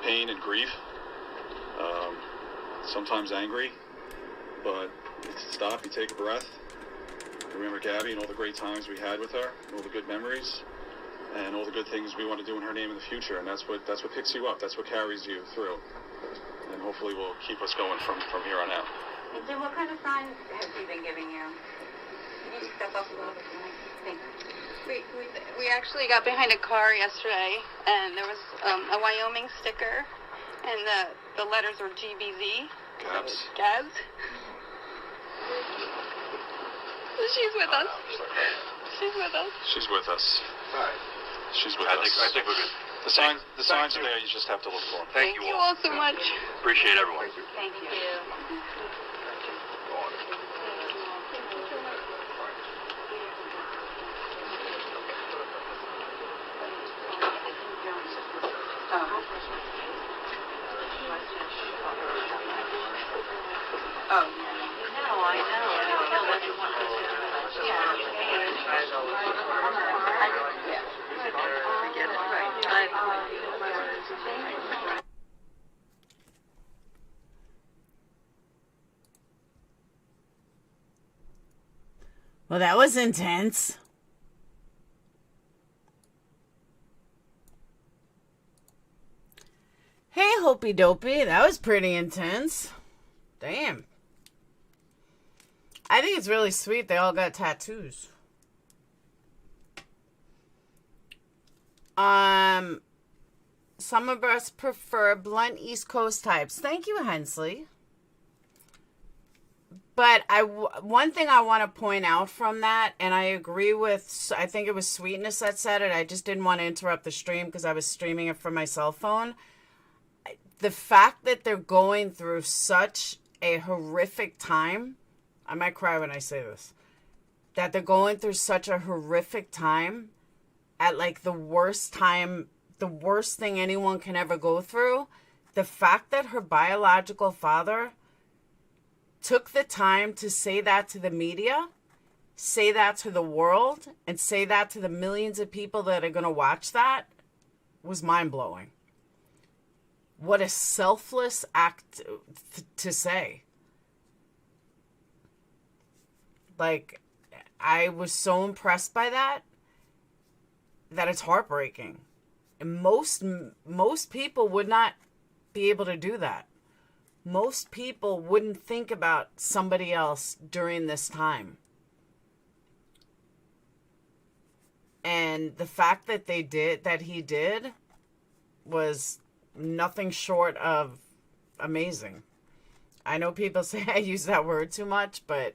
pain and grief. Sometimes angry, but you stop, you take a breath, you remember Gabby and all the great times we had with her, all the good memories, and all the good things we want to do in her name in the future, and that's what picks you up, that's what carries you through, and hopefully will keep us going from here on out. And so what kind of signs has he been giving you? Can you step up a little bit? Thank you. We actually got behind a car yesterday, and there was a Wyoming sticker, and the letters were GBZ. Gabs. Gabs. She's with us. She's with us. She's with us. All right. She's with I us. think we're good. The signs are there, you just have to look for them. Thank you all so much. Appreciate everyone. Thank you. Well, that was intense. Hopey Dopey. That was pretty intense. Damn. I think it's really sweet they all got tattoos. Some of us prefer blunt East Coast types. Thank you, Hensley. But one thing I want to point out from that, and I agree with, I think it was Sweetness that said it. I just didn't want to interrupt the stream because I was streaming it from my cell phone. The fact that they're going through such a horrific time, I might cry when I say this, that they're going through such a horrific time at like the worst time, the worst thing anyone can ever go through. The fact that her biological father took the time to say that to the media, say that to the world, and say that to the millions of people that are going to watch that was mind-blowing. What a selfless act to say. Like, I was so impressed by that it's heartbreaking. And most people would not be able to do that. Most people wouldn't think about somebody else during this time. And the fact that he did was nothing short of amazing. I know people say I use that word too much, but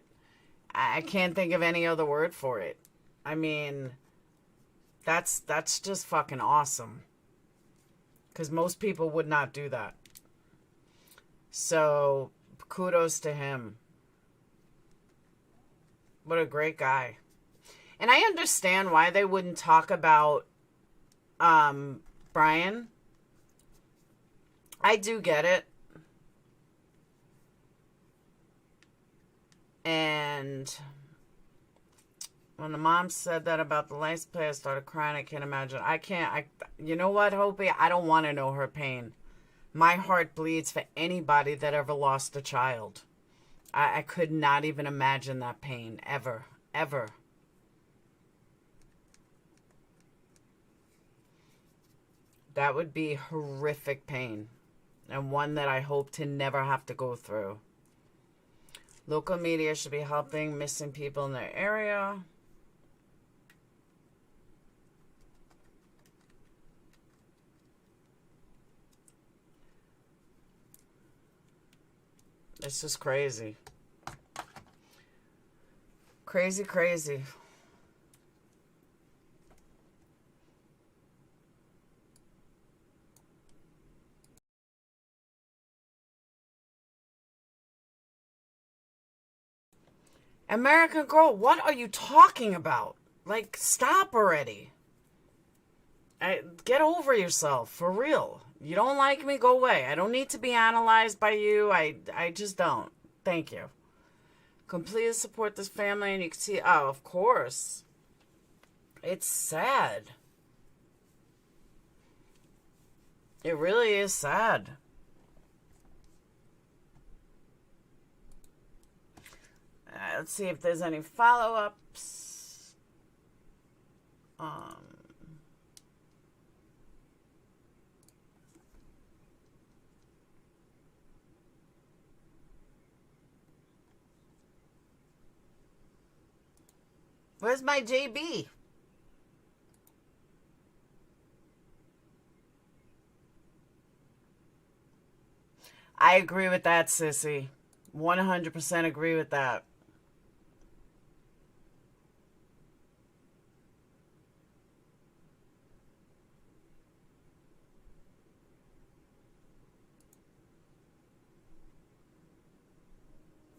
I can't think of any other word for it. I mean, that's just fucking awesome. Because most people would not do that. So, kudos to him. What a great guy. And I understand why they wouldn't talk about Brian. I do get it. And when the mom said that about the license plate, I started crying. I can't imagine. You know what, Hopi? I don't want to know her pain. My heart bleeds for anybody that ever lost a child. I could not even imagine that pain, ever, ever. That would be horrific pain, and one that I hope to never have to go through. Local media should be helping missing people in their area. It's just crazy. Crazy, crazy. American Girl, what are you talking about? Like, stop already. Get over yourself, for real. You don't like me, go away. I don't need to be analyzed by you. I just don't. Thank you. Completely support this family, and you can see, oh, of course. It's sad. It really is sad. Let's see if there's any follow-ups. Where's my JB? I agree with that, sissy. 100% agree with that.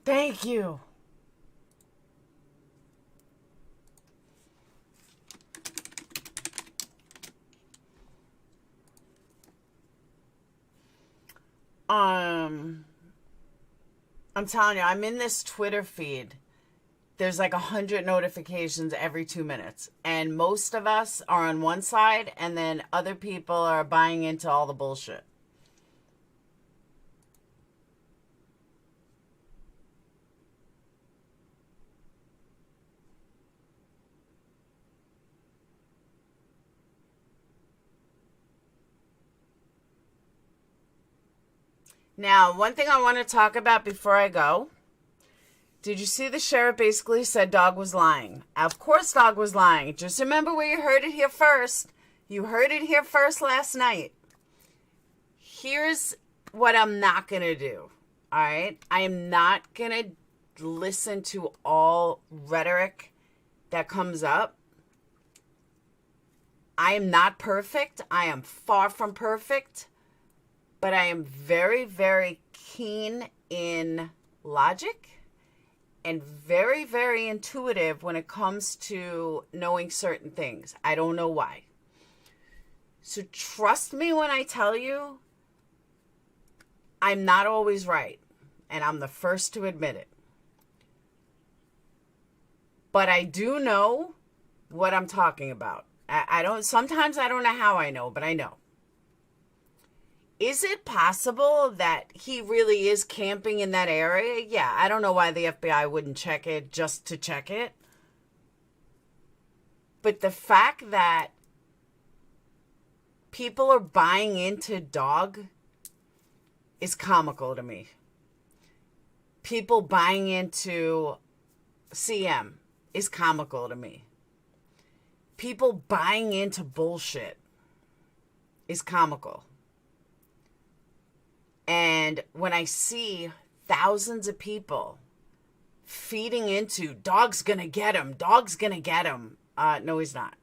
Thank you. I'm telling you, I'm in this Twitter feed. There's like 100 notifications every 2 minutes. And most of us are on one side, and then other people are buying into all the bullshit. Now, one thing I want to talk about before I go. Did you see the sheriff basically said dog was lying? Of course dog was lying. Just remember where you heard it here first. You heard it here first last night. Here's what I'm not going to do. All right? I am not going to listen to all rhetoric that comes up. I am not perfect. I am far from perfect. But I am very, very keen in logic and very, very intuitive when it comes to knowing certain things. I don't know why. So trust me when I tell you, I'm not always right. And I'm the first to admit it. But I do know what I'm talking about. Sometimes I don't know how I know, but I know. Is it possible that he really is camping in that area? Yeah, I don't know why the FBI wouldn't check it just to check it. But the fact that people are buying into dog is comical to me. People buying into CM is comical to me. People buying into bullshit is comical. And when I see thousands of people feeding into, dog's going to get him, dog's going to get him. No, he's not.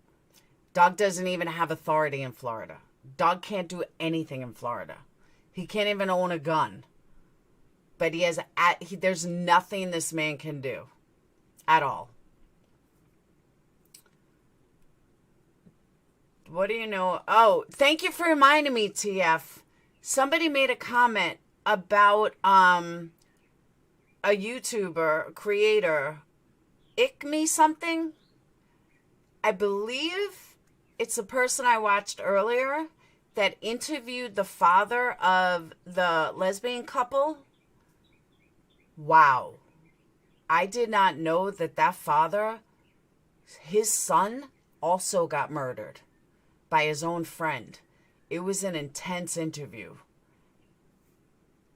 Dog doesn't even have authority in Florida. Dog can't do anything in Florida. He can't even own a gun. But there's nothing this man can do at all. What do you know? Oh, thank you for reminding me, TF. Somebody made a comment about a YouTuber, creator, Me something. I believe it's a person I watched earlier that interviewed the father of the lesbian couple. Wow. I did not know that father, his son, also got murdered by his own friend. It was an intense interview.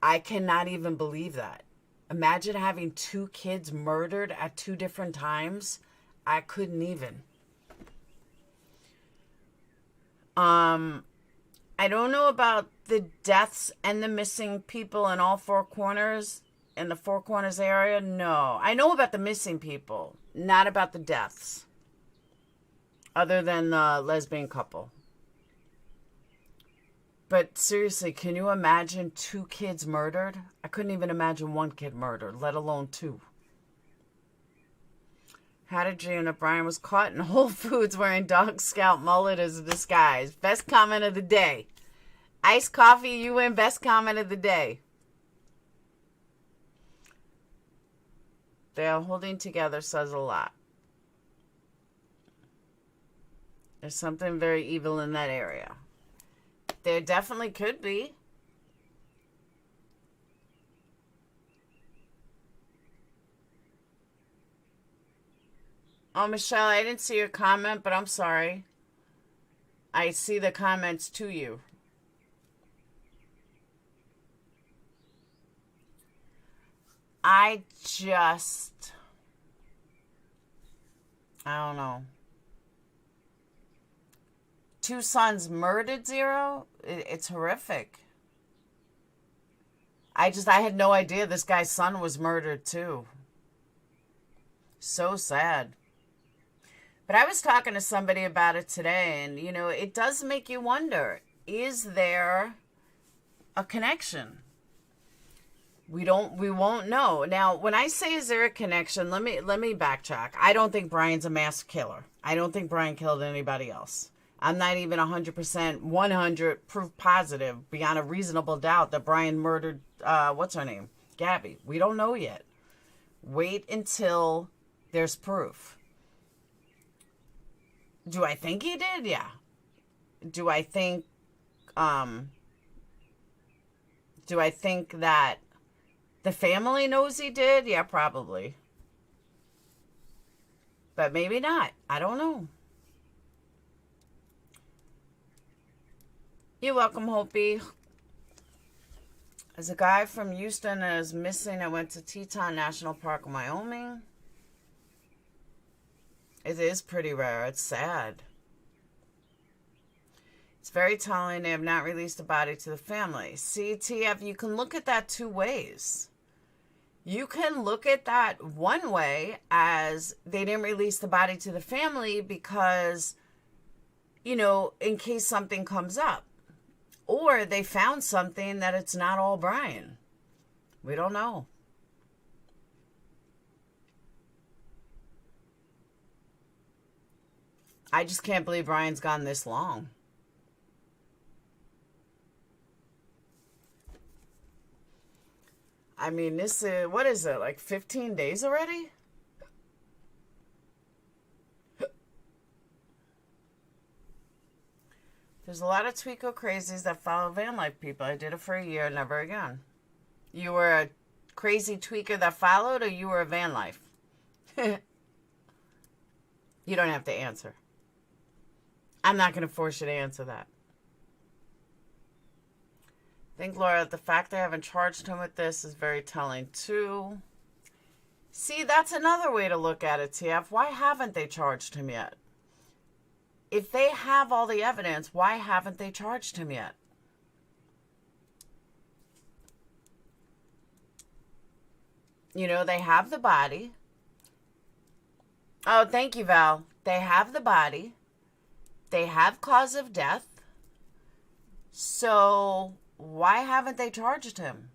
I cannot even believe that. Imagine having 2 kids murdered at 2 different times. I couldn't even. I don't know about the deaths and the missing people in all 4 corners, in the 4 corners area. No. I know about the missing people, not about the deaths. Other than the lesbian couple. But seriously, can you imagine 2 kids murdered? I couldn't even imagine 1 kid murdered, let alone 2. Had a dream that Brian was caught in Whole Foods wearing dog scout mullet as a disguise. Best comment of the day. Iced coffee, you win best comment of the day. They are holding together says a lot. There's something very evil in that area. There definitely could be. Oh, Michelle, I didn't see your comment, but I'm sorry. I see the comments to you. I don't know. 2 sons murdered, 0? It's horrific. I had no idea this guy's son was murdered too. So sad. But I was talking to somebody about it today, and, it does make you wonder, is there a connection? We won't know. Now, when I say is there a connection, let me backtrack. I don't think Brian's a mass killer. I don't think Brian killed anybody else. I'm not even 100%, 100 proof positive beyond a reasonable doubt that Brian murdered, what's her name? Gabby. We don't know yet. Wait until there's proof. Do I think he did? Yeah. Do I think that the family knows he did? Yeah, probably. But maybe not. I don't know. You're welcome, Hopi. There's a guy from Houston that is missing that went to Teton National Park in Wyoming. It is pretty rare. It's sad. It's very telling they have not released the body to the family. See, TF, you can look at that two ways. You can look at that one way as they didn't release the body to the family because, you know, in case something comes up. Or they found something that it's not all Brian. We don't know. I just can't believe Brian's gone this long. I mean, this is, what is it, like 15 days already? There's a lot of Tweako crazies that follow van life people. I did it for a year, never again. You were a crazy tweaker that followed, or you were a van life? You don't have to answer. I'm not going to force you to answer that. I think, Laura, the fact they haven't charged him with this is very telling, too. See, that's another way to look at it, TF. Why haven't they charged him yet? If they have all the evidence, why haven't they charged him yet? You know, they have the body. Oh, thank you, Val. They have the body. They have cause of death. So why haven't they charged him?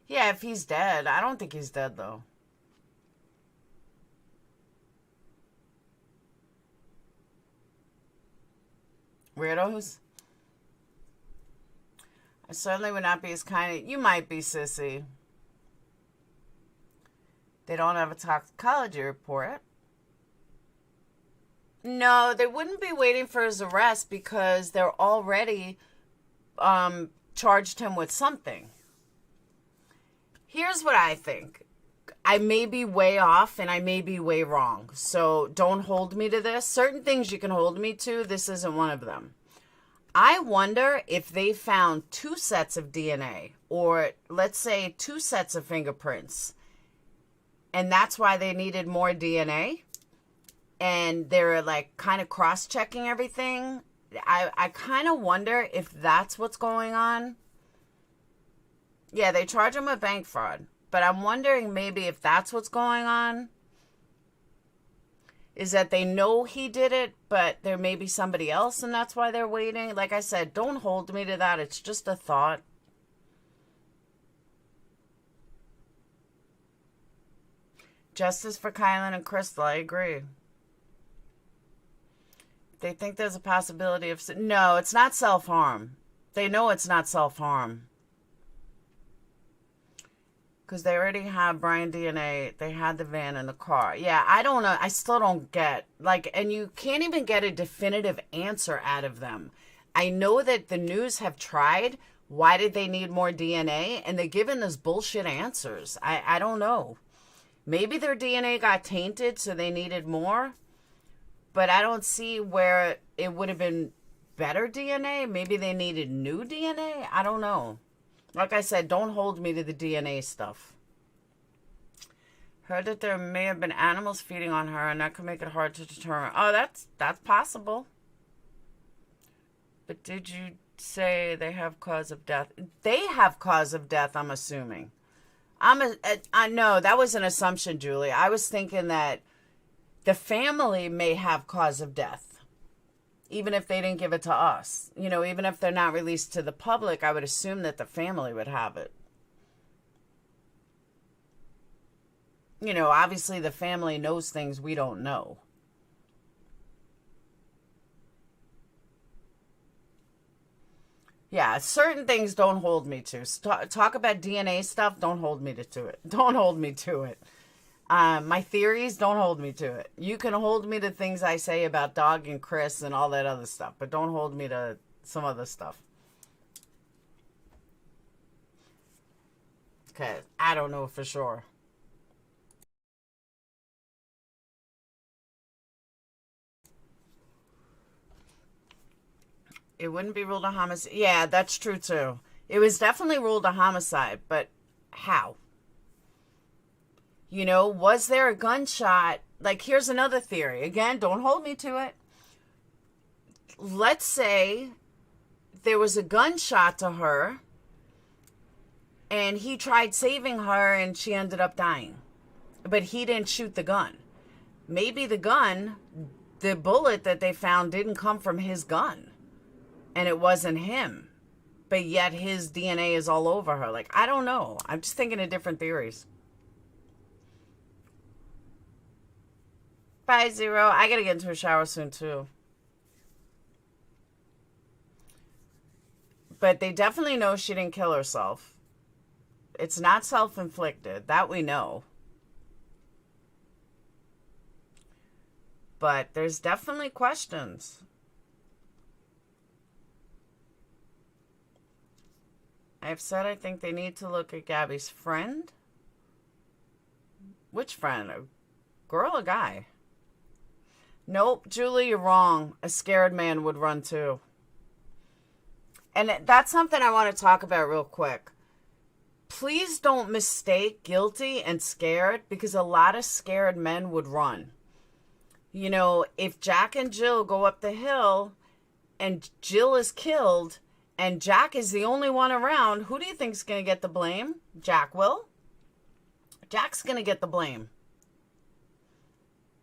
Yeah, if he's dead. I don't think he's dead, though. Weirdos? I certainly would not be as kind of... You might be, sissy. They don't have a toxicology report. No, they wouldn't be waiting for his arrest because they're already charged him with something. Here's what I think. I may be way off and I may be way wrong. So don't hold me to this. Certain things you can hold me to. This isn't one of them. I wonder if they found 2 sets of DNA or let's say 2 sets of fingerprints. And that's why they needed more DNA. And they're like kind of cross-checking everything. I kind of wonder if that's what's going on. Yeah, they charge him with bank fraud. But I'm wondering maybe if that's what's going on. Is that they know he did it, but there may be somebody else and that's why they're waiting. Like I said, don't hold me to that. It's just a thought. Justice for Kylan and Crystal, I agree. They think there's a possibility of... No, it's not self-harm. They know it's not self-harm. Because they already have Brian DNA. They had the van in the car. Yeah, I don't know. I still don't get... Like, and you can't even get a definitive answer out of them. I know that the news have tried. Why did they need more DNA? And they're giving us bullshit answers. I don't know. Maybe their DNA got tainted, so they needed more. But I don't see where it would have been better DNA. Maybe they needed new DNA. I don't know. Like I said, don't hold me to the DNA stuff. Heard that there may have been animals feeding on her, and that could make it hard to determine. Oh, that's possible. But did you say they have cause of death? They have cause of death, I'm assuming. I know, that was an assumption, Julie. I was thinking that the family may have cause of death, even if they didn't give it to us. You know, even if they're not released to the public, I would assume that the family would have it. You know, obviously the family knows things we don't know. Yeah, certain things don't hold me to. Talk about DNA stuff, don't hold me to it. Don't hold me to it. My theories, don't hold me to it. You can hold me to things I say about Dog and Chris and all that other stuff, but don't hold me to some other stuff. Okay, I don't know for sure. It wouldn't be ruled a homicide. Yeah, that's true too. It was definitely ruled a homicide, but how? You know, was there a gunshot? Like, here's another theory. Again, don't hold me to it. Let's say there was a gunshot to her and he tried saving her and she ended up dying. But he didn't shoot the gun. Maybe the bullet that they found didn't come from his gun and it wasn't him. But yet his DNA is all over her. Like, I don't know. I'm just thinking of different theories. 50. I gotta get into a shower soon too. But they definitely know she didn't kill herself. It's not self-inflicted. That we know. But there's definitely questions. I've said I think they need to look at Gabby's friend. Which friend? A girl or guy? Nope, Julie, you're wrong. A scared man would run too. And that's something I want to talk about real quick. Please don't mistake guilty and scared, because a lot of scared men would run. You know, if Jack and Jill go up the hill and Jill is killed and Jack is the only one around, who do you think is going to get the blame? Jack will? Jack's going to get the blame.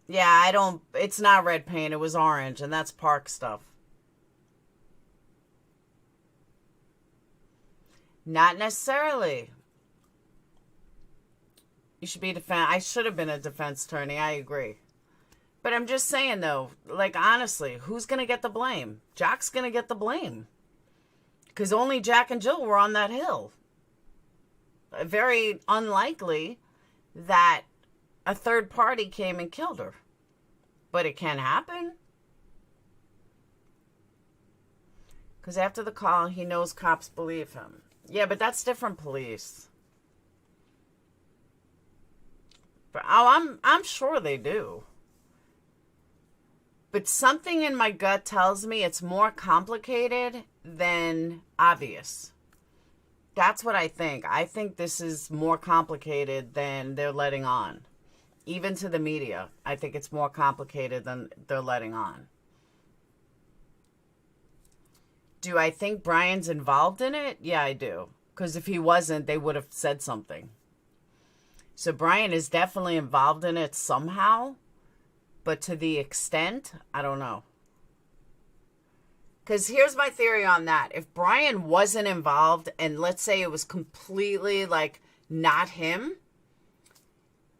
Yeah, it's not red paint, it was orange, and that's Park stuff. Not necessarily. You should be I should have been a defense attorney, I agree. But I'm just saying, though, like, honestly, who's going to get the blame? Jack's going to get the blame. Because only Jack and Jill were on that hill. Very unlikely that a third party came and killed her. But it can happen. Because after the call, he knows cops believe him. Yeah, but that's different police. But I'm sure they do. But something in my gut tells me it's more complicated than obvious. That's what I think. I think this is more complicated than they're letting on. Even to the media, I think it's more complicated than they're letting on. Do I think Brian's involved in it? Yeah, I do. Because if he wasn't, they would have said something. So Brian is definitely involved in it somehow. But to the extent, I don't know. Because here's my theory on that. If Brian wasn't involved, and let's say it was completely, like, not him,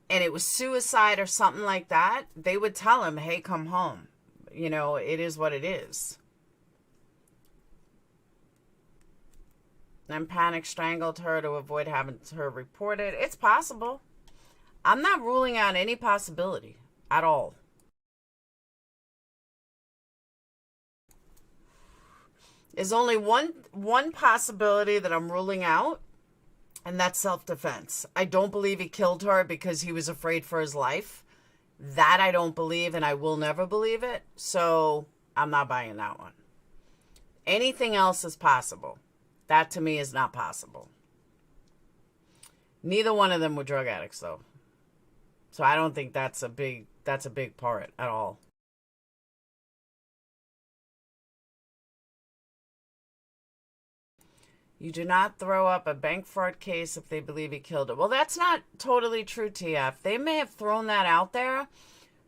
and it was suicide or something like that, they would tell him, hey, come home. You know, it is what it is. And Panic strangled her to avoid having her reported. It's possible. I'm not ruling out any possibility at all. There's only one possibility that I'm ruling out, and that's self-defense. I don't believe he killed her because he was afraid for his life. That I don't believe, and I will never believe it. So I'm not buying that one. Anything else is possible. That to me is not possible. Neither one of them were drug addicts, though. So I don't think that's a big part at all. You do not throw up a bank fraud case if they believe he killed it. Well, that's not totally true, TF. They may have thrown that out there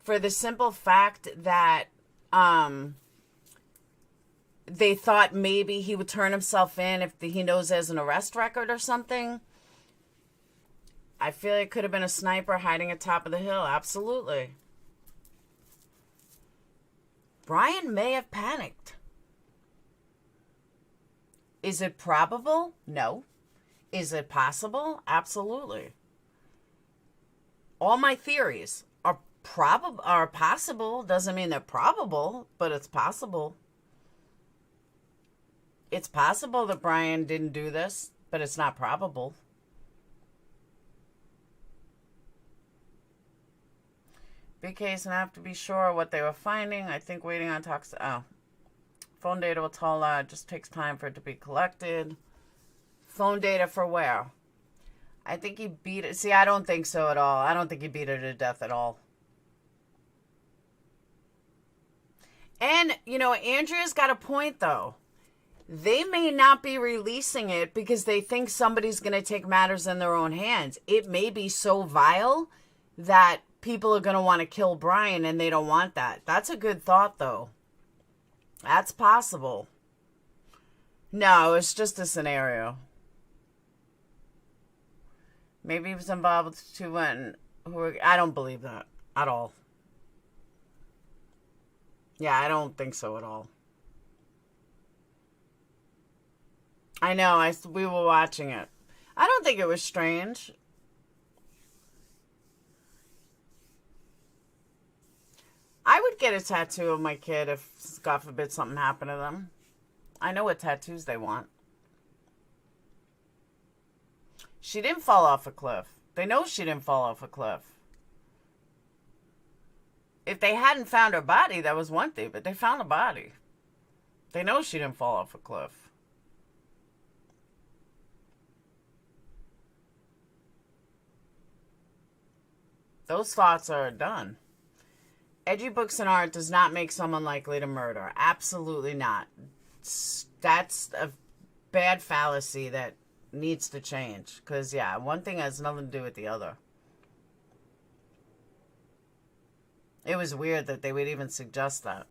for the simple fact that they thought maybe he would turn himself in if he knows there's an arrest record or something. I feel it could have been a sniper hiding at top of the hill. Absolutely. Brian may have panicked. Is it probable? No. Is it possible? Absolutely. All my theories are possible. Doesn't mean they're probable, but it's possible. It's possible that Brian didn't do this, but it's not probable. Big case and I have to be sure what they were finding. I think waiting on phone data will tell just takes time for it to be collected. Phone data for where? I think he beat it. See, I don't think so at all. I don't think he beat her to death at all. And, you know, Andrea's got a point, though. They may not be releasing it because they think somebody's going to take matters in their own hands. It may be so vile that people are going to want to kill Brian, and they don't want that. That's a good thought, though. That's possible. No, it's just a scenario. Maybe he was involved with two women I don't believe that at all. Yeah, I don't think so at all. I know, we were watching it. I don't think it was strange. I would get a tattoo of my kid if, God forbid, something happened to them. I know what tattoos they want. She didn't fall off a cliff. They know she didn't fall off a cliff. If they hadn't found her body, that was one thing, but they found a body. They know she didn't fall off a cliff. Those thoughts are done. Edgy books and art does not make someone likely to murder. Absolutely not. That's a bad fallacy that needs to change. Because, yeah, one thing has nothing to do with the other. It was weird that they would even suggest that.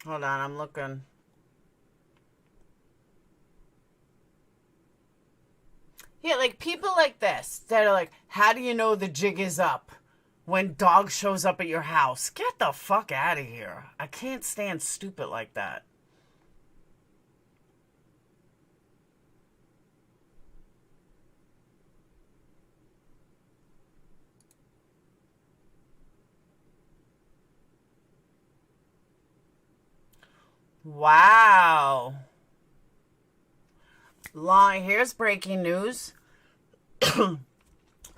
Hold on, I'm looking. Yeah, like people like this that are like, how do you know the jig is up when dog shows up at your house? Get the fuck out of here. I can't stand stupid like that. Wow. Here's breaking news.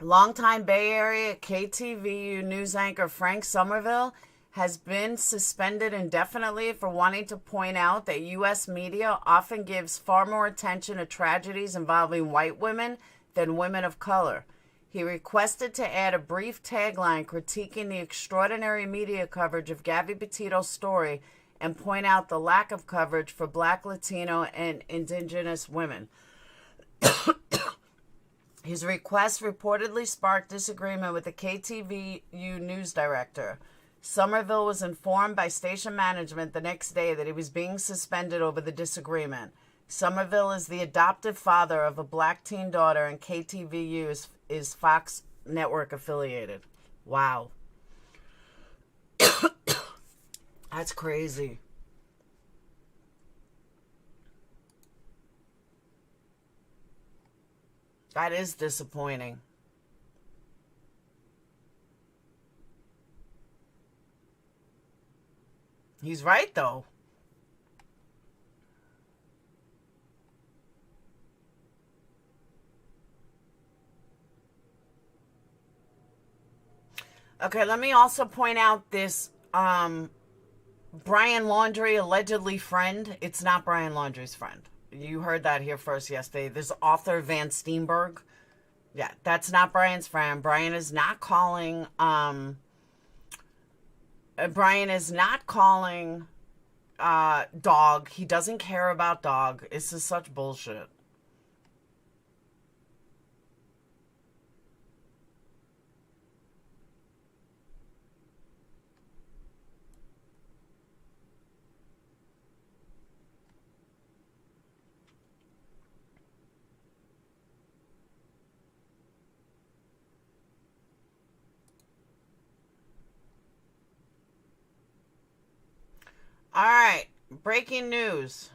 Longtime Bay Area KTVU news anchor Frank Somerville has been suspended indefinitely for wanting to point out that U.S. media often gives far more attention to tragedies involving white women than women of color. He requested to add a brief tagline critiquing the extraordinary media coverage of Gabby Petito's story and point out the lack of coverage for Black, Latino, and Indigenous women. His request reportedly sparked disagreement with the KTVU news director. Somerville was informed by station management the next day that he was being suspended over the disagreement. Somerville is the adoptive father of a Black teen daughter, and KTVU is Fox network affiliated. Wow. That's crazy. That is disappointing. He's right, though. Okay, let me also point out this Brian Laundrie allegedly friend. It's not Brian Laundrie's friend. You heard that here first yesterday. There's author Van Steenberg. Yeah, that's not Brian's friend. Brian is not calling Dog. He doesn't care about Dog. This is such bullshit. All right, breaking news.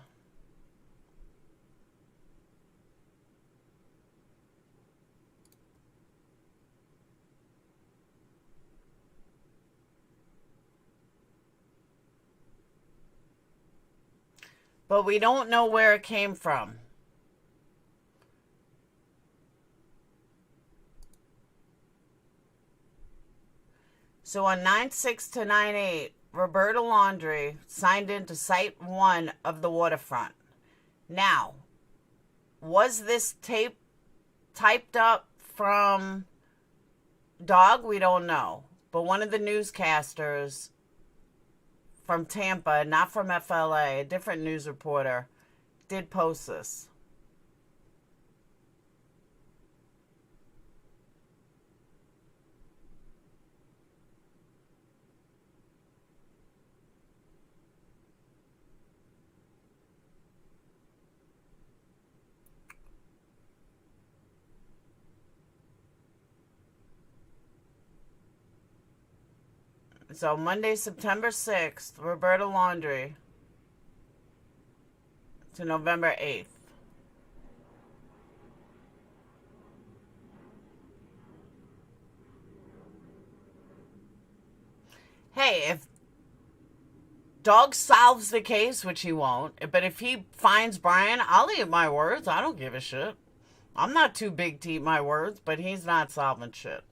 But we don't know where it came from. So on 9/6 to 9/8, Roberta Laundrie signed into Site 1 of the waterfront. Now, was this tape typed up from Dog? We don't know. But one of the newscasters from Tampa, not from FLA, a different news reporter, did post this. So Monday, September 6th, Roberta Laundrie to November 8th. Hey, if Dog solves the case, which he won't, but if he finds Brian, I'll eat my words. I don't give a shit. I'm not too big to eat my words, but he's not solving shit.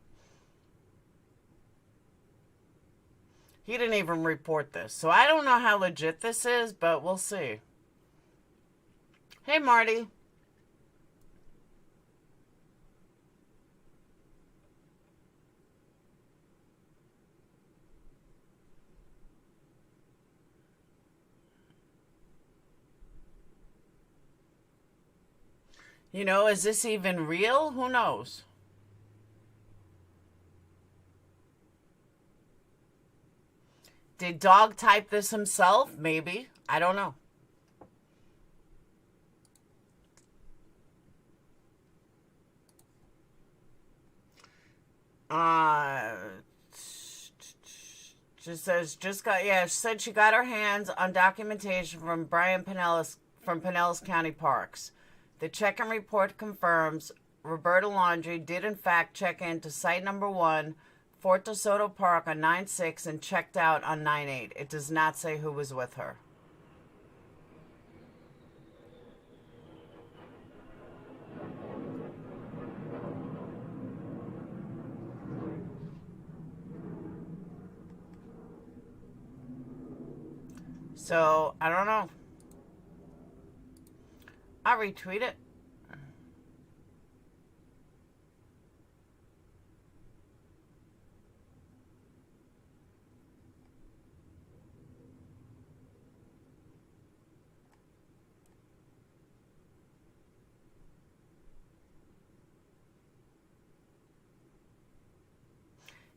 He didn't even report this. So I don't know how legit this is, but we'll see. Hey, Marty. You know, is this even real? Who knows? Did Dog type this himself? Maybe. I don't know. Just says, she said she got her hands on documentation from Brian Pinellas from Pinellas County Parks. The check-in report confirms Roberta Laundrie did in fact check into site number 1, Fort DeSoto Park on 9/6 and checked out on 9/8. It does not say who was with her. So, I don't know. I'll retweet it.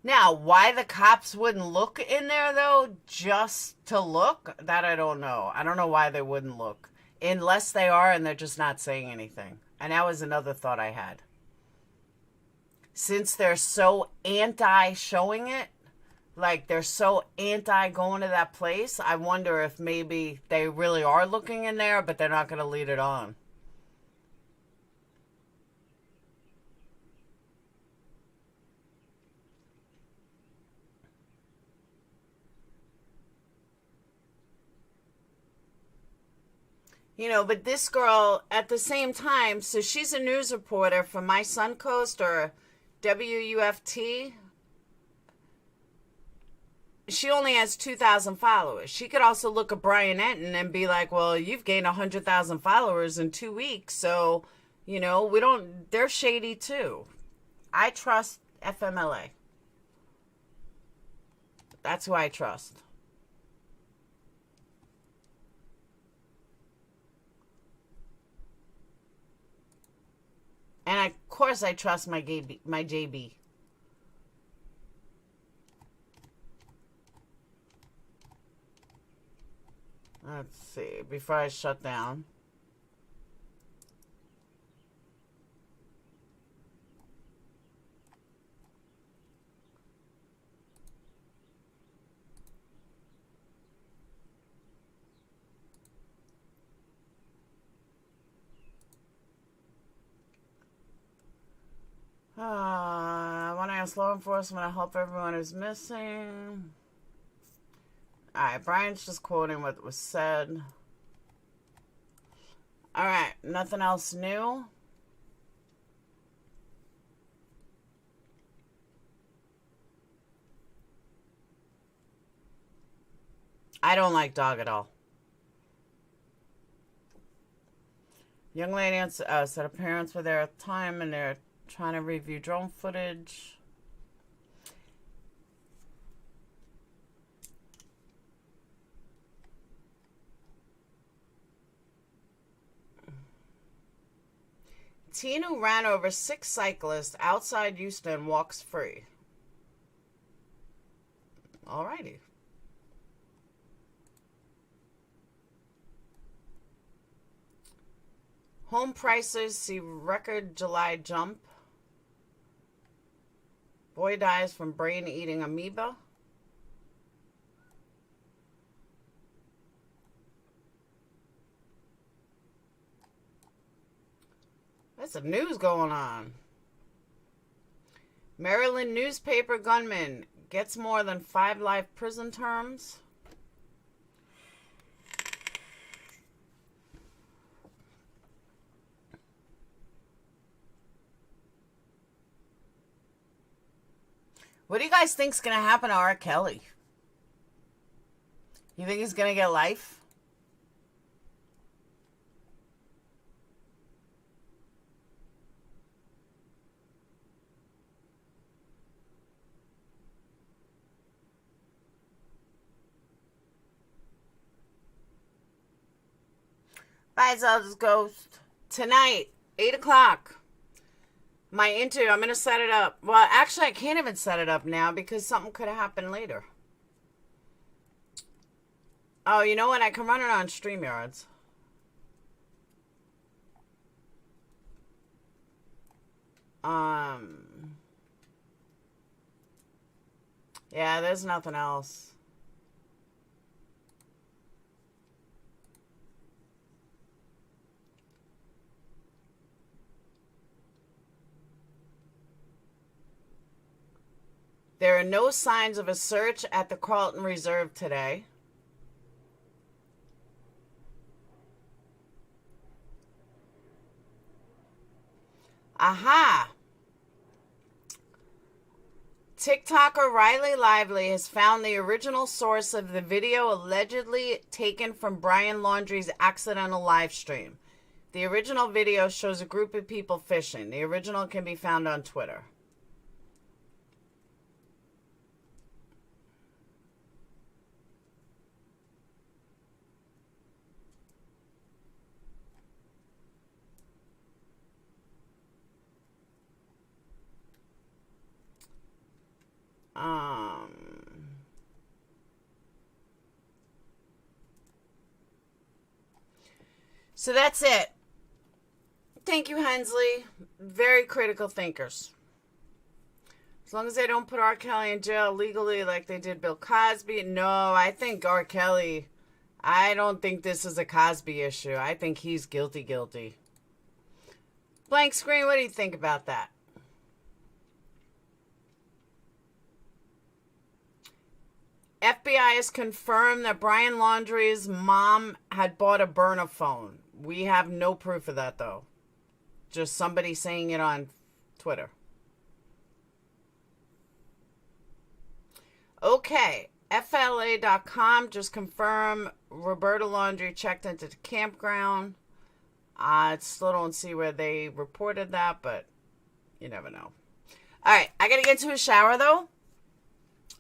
Now, why the cops wouldn't look in there, though, just to look, that I don't know. I don't know why they wouldn't look. Unless they are and they're just not saying anything. And that was another thought I had. Since they're so anti-showing it, like they're so anti-going to that place, I wonder if maybe they really are looking in there, but they're not going to lead it on. You know, but this girl, at the same time, so she's a news reporter for My Suncoast or WUFT. She only has 2,000 followers. She could also look at Brian Entin and be like, well, you've gained 100,000 followers in 2 weeks. So, you know, they're shady too. I trust FMLA. That's who I trust. And of course I trust my JB. Let's see, before I shut down. I want to ask law enforcement to help everyone who's missing. Alright, Brian's just quoting what was said. All right, nothing else new. I don't like dog at all. Young lady said her parents were there at the time and they're trying to review drone footage. Teen who ran over 6 cyclists outside Houston walks free. Alrighty. Home prices see record July jump. Boy dies from brain eating amoeba. There's some news going on. Maryland newspaper gunman gets more than 5 life prison terms. What do you guys think's going to happen to R. Kelly? You think he's going to get life? Bye, Zelda's Ghost. Tonight, 8 o'clock. My interview, I'm going to set it up. Well, actually, I can't even set it up now because something could have happened later. Oh, you know what? I can run it on StreamYards. Yeah, there's nothing else. There are no signs of a search at the Carlton Reserve today. Aha! TikToker Riley Lively has found the original source of the video allegedly taken from Brian Laundrie's accidental live stream. The original video shows a group of people fishing. The original can be found on Twitter. So that's it. Thank you, Hensley. Very critical thinkers. As long as they don't put R. Kelly in jail legally like they did Bill Cosby. No, I think R. Kelly, I don't think this is a Cosby issue. I think he's guilty. Blank screen, what do you think about that? FBI has confirmed that Brian Laundrie's mom had bought a burner phone. We have no proof of that, though. Just somebody saying it on Twitter. Okay, FLA.com just confirmed Roberta Laundrie checked into the campground. I still don't see where they reported that, but you never know. All right, I got to get into a shower, though.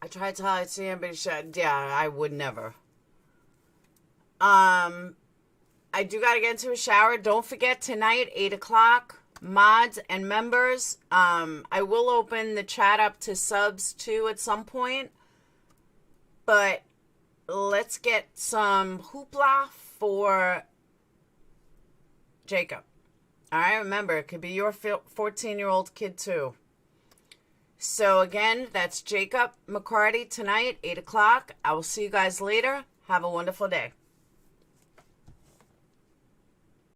I tried to tell I see him, but he said, yeah, I would never. I do got to get into a shower. Don't forget, tonight, 8 o'clock, mods and members. I will open the chat up to subs, too, at some point. But let's get some hoopla for Jacob. All right, remember, it could be your 14-year-old kid, too. So, again, that's Jacob McCarty tonight, 8 o'clock. I will see you guys later. Have a wonderful day.